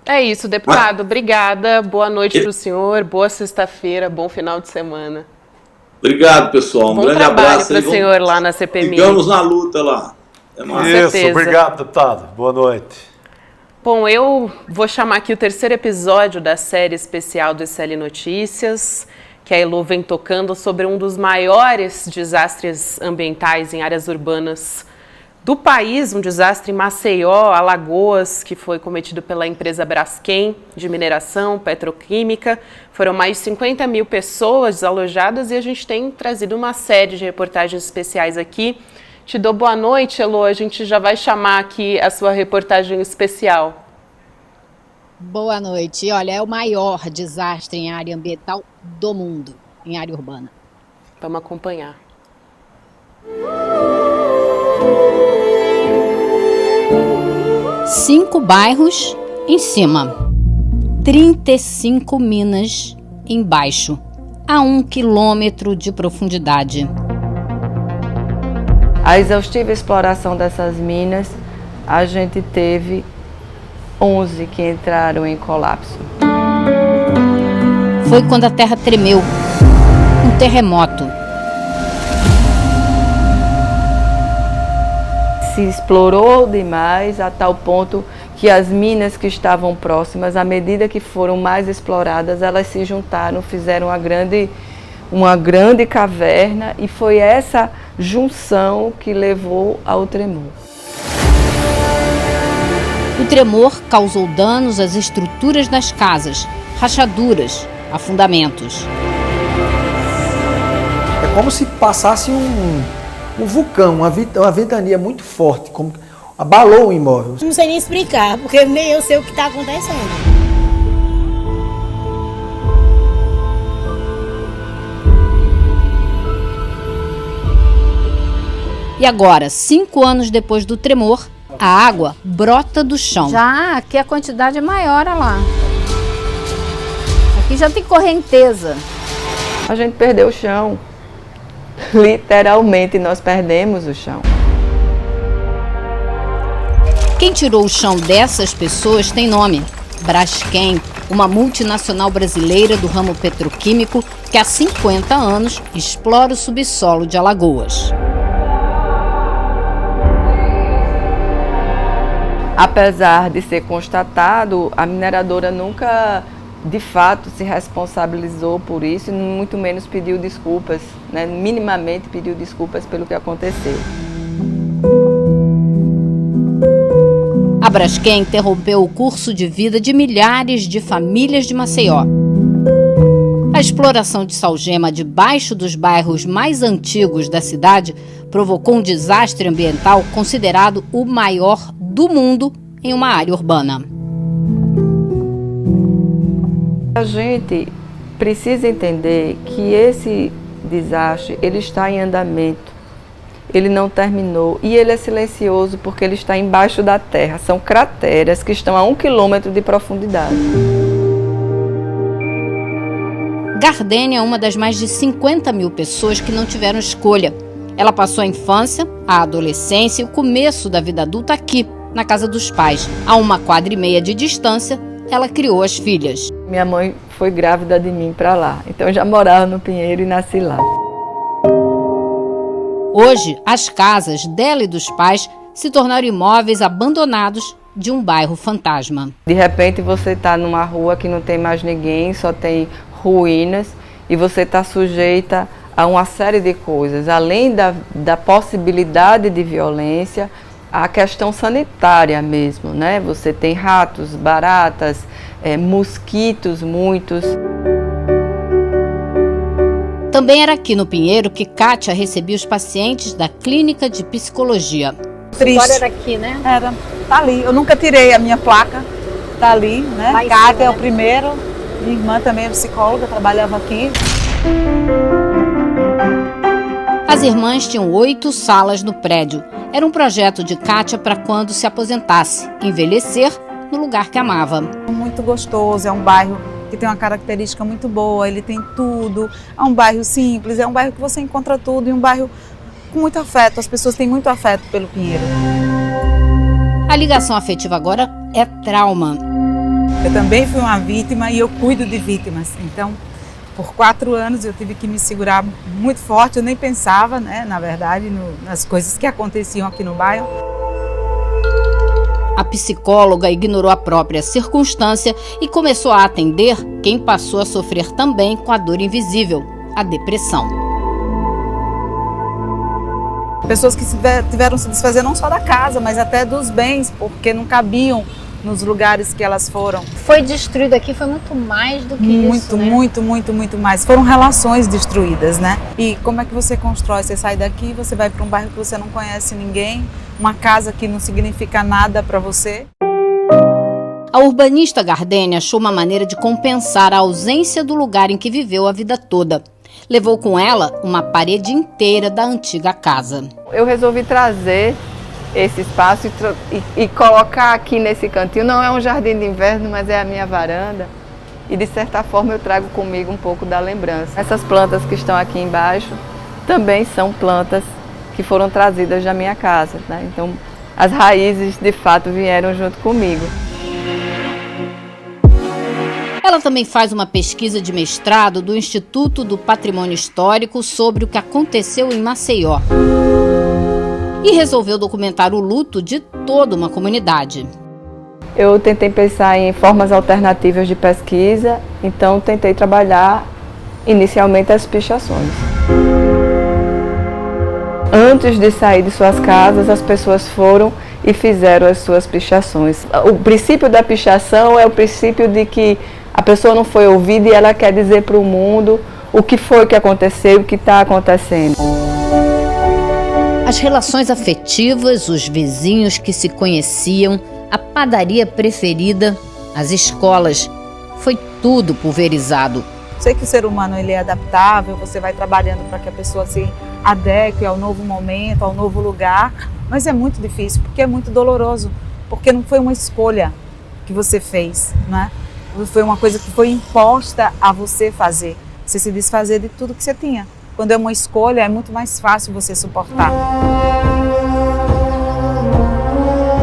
É isso, deputado. Obrigada. Boa noite para o senhor. Boa sexta-feira. Bom final de semana. Obrigado, pessoal. Bom grande abraço para o senhor lá na CPMI. Ficamos na luta lá. Isso, obrigado, deputado. Boa noite. Bom, eu vou chamar aqui o terceiro episódio da série especial do SL Notícias, que a Elo vem tocando sobre um dos maiores desastres ambientais em áreas urbanas do país, um desastre em Maceió, Alagoas, que foi cometido pela empresa Braskem de mineração petroquímica. Foram mais de 50 mil pessoas desalojadas e a gente tem trazido uma série de reportagens especiais aqui. Te dou boa noite, Elo. A gente já vai chamar aqui a sua reportagem especial. Boa noite. Olha, é o maior desastre em área ambiental do mundo, em área urbana. Vamos acompanhar. 5 bairros em cima, 35 minas embaixo, a 1 quilômetro de profundidade. A exaustiva exploração dessas minas, a gente teve 11 que entraram em colapso. Foi quando a terra tremeu. Um terremoto. Se explorou demais a tal ponto que as minas que estavam próximas, à medida que foram mais exploradas, elas se juntaram, fizeram uma grande caverna, e foi essa junção que levou ao tremor. O tremor causou danos às estruturas das casas, rachaduras, afundamentos. É como se passasse um vulcão, uma ventania muito forte, como abalou o imóvel. Não sei nem explicar, porque nem eu sei o que está acontecendo. E agora, 5 anos depois do tremor, a água brota do chão. Já aqui a quantidade é maior, olha lá. Aqui já tem correnteza. A gente perdeu o chão. Literalmente, nós perdemos o chão. Quem tirou o chão dessas pessoas tem nome: Braskem, uma multinacional brasileira do ramo petroquímico que há 50 anos explora o subsolo de Alagoas. Apesar de ser constatado, a mineradora nunca, de fato, se responsabilizou por isso e muito menos pediu desculpas, né? Minimamente pediu desculpas pelo que aconteceu. A Braskem interrompeu o curso de vida de milhares de famílias de Maceió. A exploração de salgema debaixo dos bairros mais antigos da cidade provocou um desastre ambiental considerado o maior do mundo em uma área urbana. A gente precisa entender que esse desastre ele está em andamento, ele não terminou e ele é silencioso porque ele está embaixo da terra. São crateras que estão a 1 quilômetro de profundidade. Gardênia é uma das mais de 50 mil pessoas que não tiveram escolha. Ela passou a infância, a adolescência e o começo da vida adulta aqui, na casa dos pais. A 1,4 km de distância, ela criou as filhas. Minha mãe foi grávida de mim para lá, então eu já morava no Pinheiro e nasci lá. Hoje, as casas dela e dos pais se tornaram imóveis abandonados de um bairro fantasma. De repente você está numa rua que não tem mais ninguém, só tem ruínas, e você está sujeita a uma série de coisas, além da possibilidade de violência, a questão sanitária mesmo, né? Você tem ratos, baratas, mosquitos, muitos. Também era aqui no Pinheiro que Kátia recebia os pacientes da clínica de psicologia. Triste. Era aqui, né? Era, tá ali. Eu nunca tirei a minha placa, tá ali, né? Kátia é o primeiro, minha irmã também é psicóloga, trabalhava aqui. As irmãs tinham 8 salas no prédio. Era um projeto de Kátia para quando se aposentasse, envelhecer no lugar que amava. Muito gostoso, é um bairro que tem uma característica muito boa, ele tem tudo, é um bairro simples, é um bairro que você encontra tudo e um bairro com muito afeto, as pessoas têm muito afeto pelo Pinheiro. A ligação afetiva agora é trauma. Eu também fui uma vítima e eu cuido de vítimas, então por 4 anos eu tive que me segurar muito forte, eu nem pensava, né, na verdade, nas coisas que aconteciam aqui no bairro. A psicóloga ignorou a própria circunstância e começou a atender quem passou a sofrer também com a dor invisível, a depressão. Pessoas que tiveram que se desfazer não só da casa, mas até dos bens, porque não cabiam nos lugares que elas foram. Foi destruído aqui, foi muito mais do que isso, né? Muito mais. Foram relações destruídas, né? E como é que você constrói? Você sai daqui, você vai para um bairro que você não conhece ninguém, uma casa que não significa nada para você. A urbanista Gardênia achou uma maneira de compensar a ausência do lugar em que viveu a vida toda. Levou com ela uma parede inteira da antiga casa. Eu resolvi trazer esse espaço e colocar aqui nesse cantinho. Não é um jardim de inverno, mas é a minha varanda. E de certa forma eu trago comigo um pouco da lembrança. Essas plantas que estão aqui embaixo também são plantas que foram trazidas da minha casa, né? Então as raízes de fato vieram junto comigo. Ela também faz uma pesquisa de mestrado do Instituto do Patrimônio Histórico sobre o que aconteceu em Maceió. E resolveu documentar o luto de toda uma comunidade. Eu tentei pensar em formas alternativas de pesquisa, então tentei trabalhar inicialmente as pichações. Antes de sair de suas casas, as pessoas foram e fizeram as suas pichações. O princípio da pichação é o princípio de que a pessoa não foi ouvida e ela quer dizer para o mundo o que foi que aconteceu e o que está acontecendo. As relações afetivas, os vizinhos que se conheciam, a padaria preferida, as escolas, foi tudo pulverizado. Sei que o ser humano ele é adaptável, você vai trabalhando para que a pessoa se adeque ao novo momento, ao novo lugar, mas é muito difícil, porque é muito doloroso, porque não foi uma escolha que você fez, né? Foi uma coisa que foi imposta a você fazer, você se desfazer de tudo que você tinha. Quando é uma escolha, é muito mais fácil você suportar.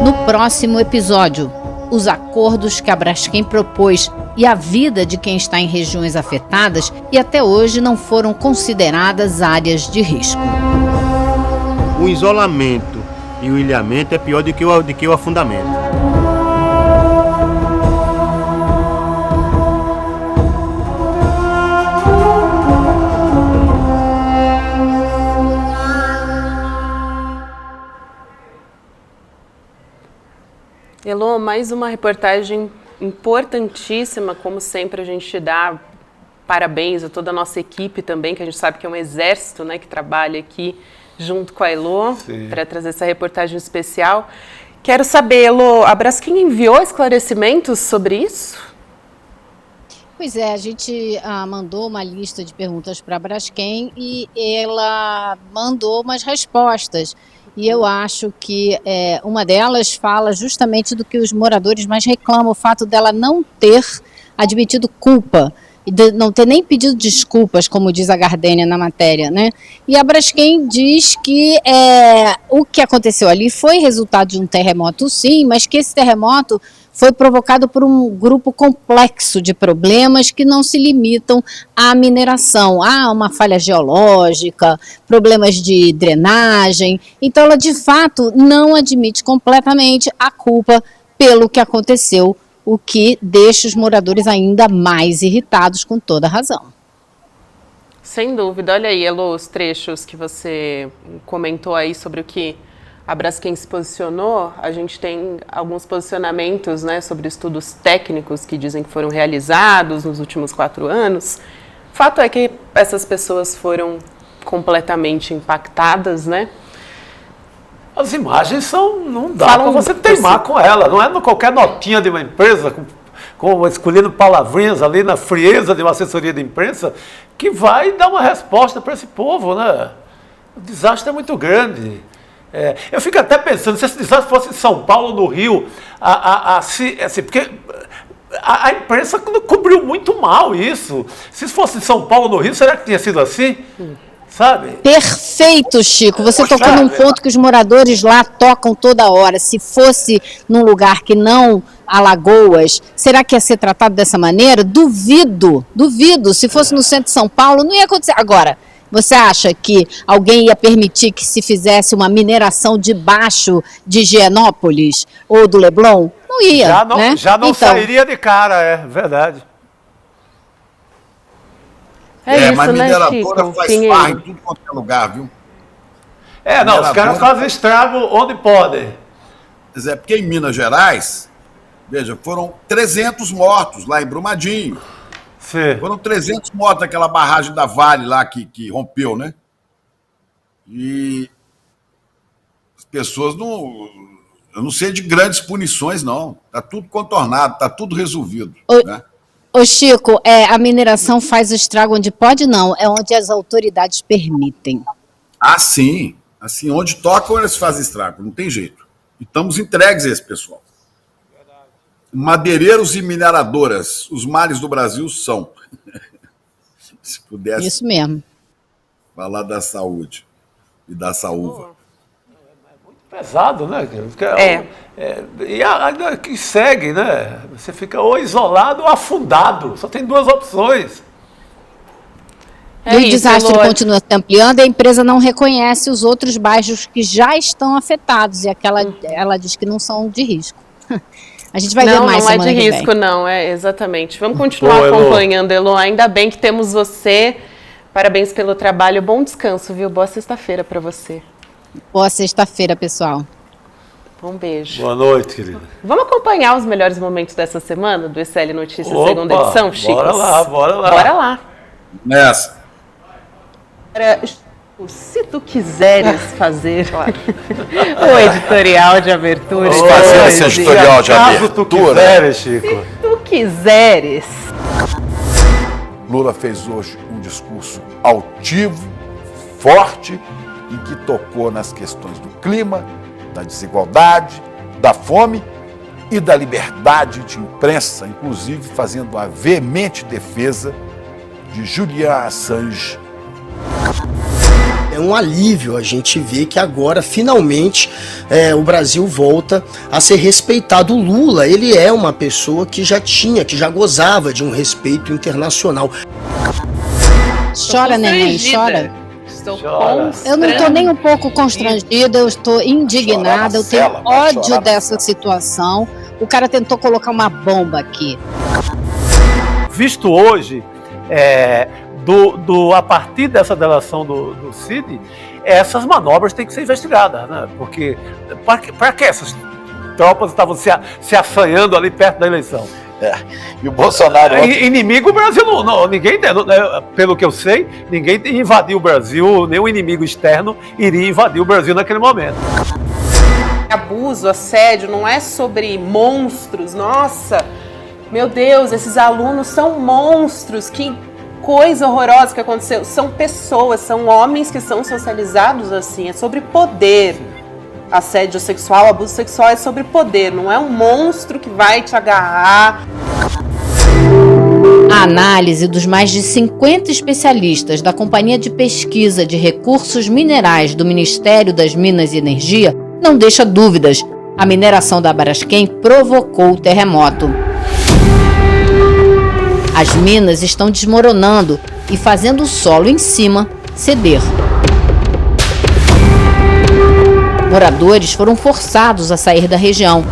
No próximo episódio, os acordos que a Braskem propôs e a vida de quem está em regiões afetadas e até hoje não foram consideradas áreas de risco. O isolamento e o ilhamento é pior do que o afundamento. Elô, mais uma reportagem importantíssima, como sempre a gente dá parabéns a toda a nossa equipe também, que a gente sabe que é um exército, né, que trabalha aqui junto com a Elô para trazer essa reportagem especial. Quero saber, Elô, a Braskem enviou esclarecimentos sobre isso? Pois é, a gente mandou uma lista de perguntas para a Braskem e ela mandou umas respostas. E eu acho que uma delas fala justamente do que os moradores mais reclamam, o fato dela não ter admitido culpa, e de não ter nem pedido desculpas, como diz a Gardênia na matéria, né? E a Braskem diz que o que aconteceu ali foi resultado de um terremoto, sim, mas que esse terremoto foi provocado por um grupo complexo de problemas que não se limitam à mineração. Há uma falha geológica, problemas de drenagem. Então, ela, de fato, não admite completamente a culpa pelo que aconteceu, o que deixa os moradores ainda mais irritados, com toda razão. Sem dúvida. Olha aí, Elô, os trechos que você comentou aí sobre o que a Braskem se posicionou. A gente tem alguns posicionamentos, né, sobre estudos técnicos que dizem que foram realizados nos últimos 4 anos. Fato é que essas pessoas foram completamente impactadas, né? As imagens são, não dá para você teimar com ela, não é qualquer notinha de uma empresa, escolhendo palavrinhas ali na frieza de uma assessoria de imprensa, que vai dar uma resposta para esse povo, né? O desastre é muito grande. Eu fico até pensando, se esse desastre fosse em São Paulo, no Rio, porque a imprensa cobriu muito mal isso. Se fosse em São Paulo, no Rio, será que tinha sido assim? Sabe? Perfeito, Chico. Você tocou num ponto que os moradores lá tocam toda hora. Se fosse num lugar que não Alagoas, será que ia ser tratado dessa maneira? Duvido. Se fosse no centro de São Paulo, não ia acontecer. Agora, você acha que alguém ia permitir que se fizesse uma mineração debaixo de Higienópolis ou do Leblon? Não ia, já não sairia de cara, é verdade. Mas mineradora faz farra em tudo quanto é lugar, viu? Os caras fazem estrago onde podem. Porque em Minas Gerais, veja, foram 300 mortos lá em Brumadinho. Sim. Foram 300 mortos naquela barragem da Vale lá que rompeu, né? E as pessoas não... Eu não sei de grandes punições, não. Está tudo contornado, está tudo resolvido. Né? Ô Chico, a mineração faz o estrago onde pode? Não, é onde as autoridades permitem. Sim. Assim, onde tocam, eles fazem estrago, não tem jeito. E estamos entregues a esse pessoal. Madeireiros e mineradoras, os males do Brasil são. Se pudesse. Isso mesmo. Falar da saúde e da saúva. Pesado, né? Que segue, né? Você fica ou isolado ou afundado. Só tem duas opções. E o desastre continua se ampliando e a empresa não reconhece os outros bairros que já estão afetados. E ela diz que não são de risco. A gente vai ver mais semana que vem. Não é de risco, não. Exatamente. Vamos continuar acompanhando, Elo. Ainda bem que temos você. Parabéns pelo trabalho. Bom descanso, viu? Boa sexta-feira para você. Boa sexta-feira, pessoal. Um beijo. Boa noite, querida. Vamos acompanhar os melhores momentos dessa semana do SL Notícias, segunda edição, Chico? Bora lá. Bora lá. Nessa. Se tu quiseres fazer o editorial de abertura. Vamos fazer esse editorial de abertura. Se tu quiseres, Chico. Se tu quiseres. Lula fez hoje um discurso altivo, forte, em que tocou nas questões do clima, da desigualdade, da fome e da liberdade de imprensa, inclusive fazendo a veemente defesa de Julian Assange. É um alívio a gente ver que agora, finalmente, o Brasil volta a ser respeitado. O Lula, ele é uma pessoa que já gozava de um respeito internacional. Chora, neném, chora. Eu não estou nem um pouco constrangida, eu estou indignada, eu tenho ódio dessa situação. O cara tentou colocar uma bomba aqui. Visto hoje, a partir dessa delação do Cid, essas manobras têm que ser investigadas, né? Porque para que essas tropas estavam se assanhando ali perto da eleição? E o Bolsonaro... Inimigo o Brasil não, ninguém, pelo que eu sei, ninguém invadiu o Brasil, nenhum inimigo externo iria invadir o Brasil naquele momento. Abuso, assédio, não é sobre monstros. Nossa, meu Deus, esses alunos são monstros, que coisa horrorosa que aconteceu. São pessoas, são homens que são socializados assim, é sobre poder. Assédio sexual, abuso sexual é sobre poder, não é um monstro que vai te agarrar. A análise dos mais de 50 especialistas da Companhia de Pesquisa de Recursos Minerais do Ministério das Minas e Energia não deixa dúvidas. A mineração da Braskem provocou o terremoto. As minas estão desmoronando e fazendo o solo em cima ceder. Moradores foram forçados a sair da região.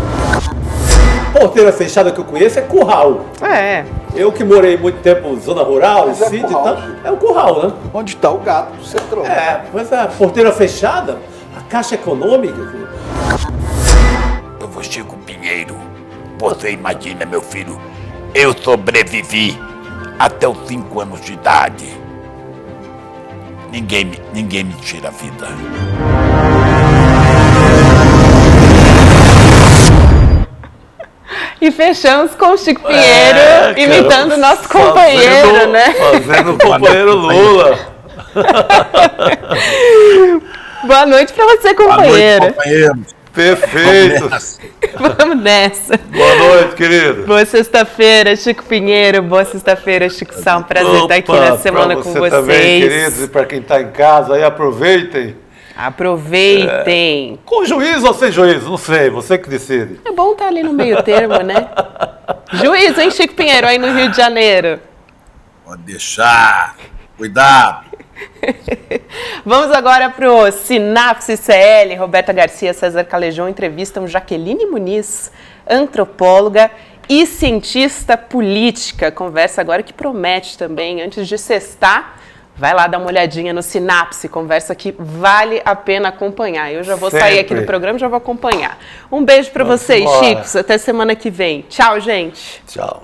Porteira fechada que eu conheço é curral. Eu que morei muito tempo na zona rural, em sítio, então, é o curral, né? Onde está o gato do centro. Mas a porteira fechada, a Caixa Econômica. Eu vou Chico Pinheiro. Você imagina, meu filho, eu sobrevivi até os 5 anos de idade. Ninguém me tira a vida. E fechamos com o Chico Pinheiro, imitando o nosso companheiro, né? Fazendo o companheiro Lula. Boa noite pra você, companheiro. Boa noite, companheiro. Perfeito. Vamos nessa. Boa noite, querido. Boa sexta-feira, Chico Pinheiro. Boa sexta-feira, Chico Sá. Um prazer estar aqui na semana com vocês. Também, queridos, e para quem está em casa, aí aproveitem. Aproveitem. Com juízo ou sem juízo, não sei, você que decide. É bom estar ali no meio termo, né? Juízo, hein, Chico Pinheiro, aí no Rio de Janeiro. Pode deixar. Cuidado. Vamos agora para o Sinapse CL. Roberta Garcia, César Calejão entrevistam Jaqueline Muniz, antropóloga e cientista política. Conversa agora que promete também, antes de sextar. Vai lá dar uma olhadinha no Sinapse, conversa que vale a pena acompanhar. Eu já vou sair aqui do programa e já vou acompanhar. Um beijo para vocês, Chicos. Até semana que vem. Tchau, gente. Tchau.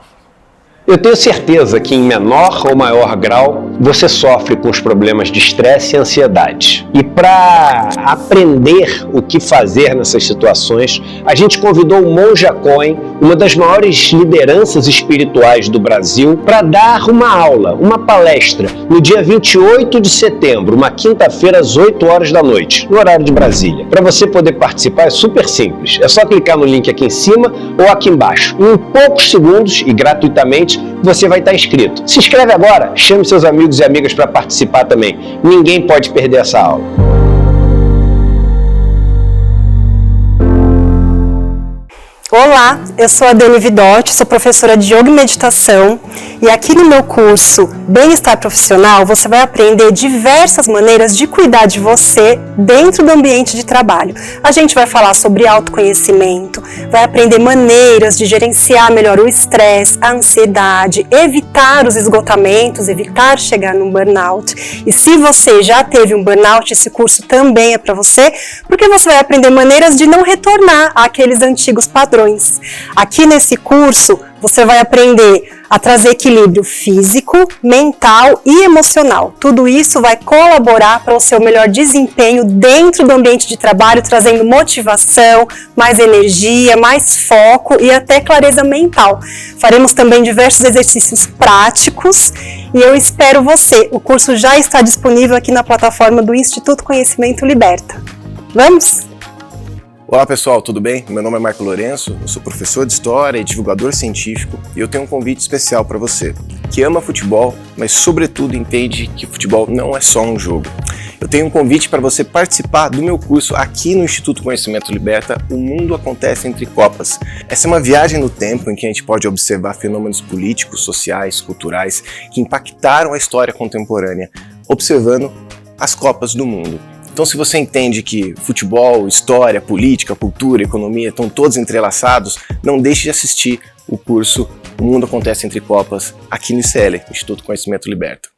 Eu tenho certeza que em menor ou maior grau você sofre com os problemas de estresse e ansiedade. E para aprender o que fazer nessas situações, a gente convidou o Monja Coen, uma das maiores lideranças espirituais do Brasil, para dar uma aula, uma palestra, no dia 28 de setembro, uma quinta-feira às 8 horas da noite, no horário de Brasília. Para você poder participar é super simples, é só clicar no link aqui em cima ou aqui embaixo. Em poucos segundos e gratuitamente, você vai estar inscrito. Se inscreve agora, chame seus amigos e amigas para participar também. Ninguém pode perder essa aula. Olá, eu sou a Dani Vidotti, sou professora de Yoga e Meditação e aqui no meu curso Bem-Estar Profissional você vai aprender diversas maneiras de cuidar de você dentro do ambiente de trabalho. A gente vai falar sobre autoconhecimento, vai aprender maneiras de gerenciar melhor o estresse, a ansiedade, evitar os esgotamentos, evitar chegar num burnout. E se você já teve um burnout, esse curso também é para você, porque você vai aprender maneiras de não retornar àqueles antigos padrões. Aqui nesse curso, você vai aprender a trazer equilíbrio físico, mental e emocional. Tudo isso vai colaborar para o seu melhor desempenho dentro do ambiente de trabalho, trazendo motivação, mais energia, mais foco e até clareza mental. Faremos também diversos exercícios práticos e eu espero você. O curso já está disponível aqui na plataforma do Instituto Conhecimento Liberta. Vamos? Olá pessoal, tudo bem? Meu nome é Marco Lourenço, eu sou professor de História e divulgador científico e eu tenho um convite especial para você, que ama futebol, mas sobretudo entende que futebol não é só um jogo. Eu tenho um convite para você participar do meu curso aqui no Instituto Conhecimento Liberta, O Mundo Acontece Entre Copas. Essa é uma viagem no tempo em que a gente pode observar fenômenos políticos, sociais, culturais que impactaram a história contemporânea, observando as Copas do Mundo. Então, se você entende que futebol, história, política, cultura, economia estão todos entrelaçados, não deixe de assistir o curso O Mundo Acontece Entre Copas aqui no ICL, Instituto Conhecimento Liberta.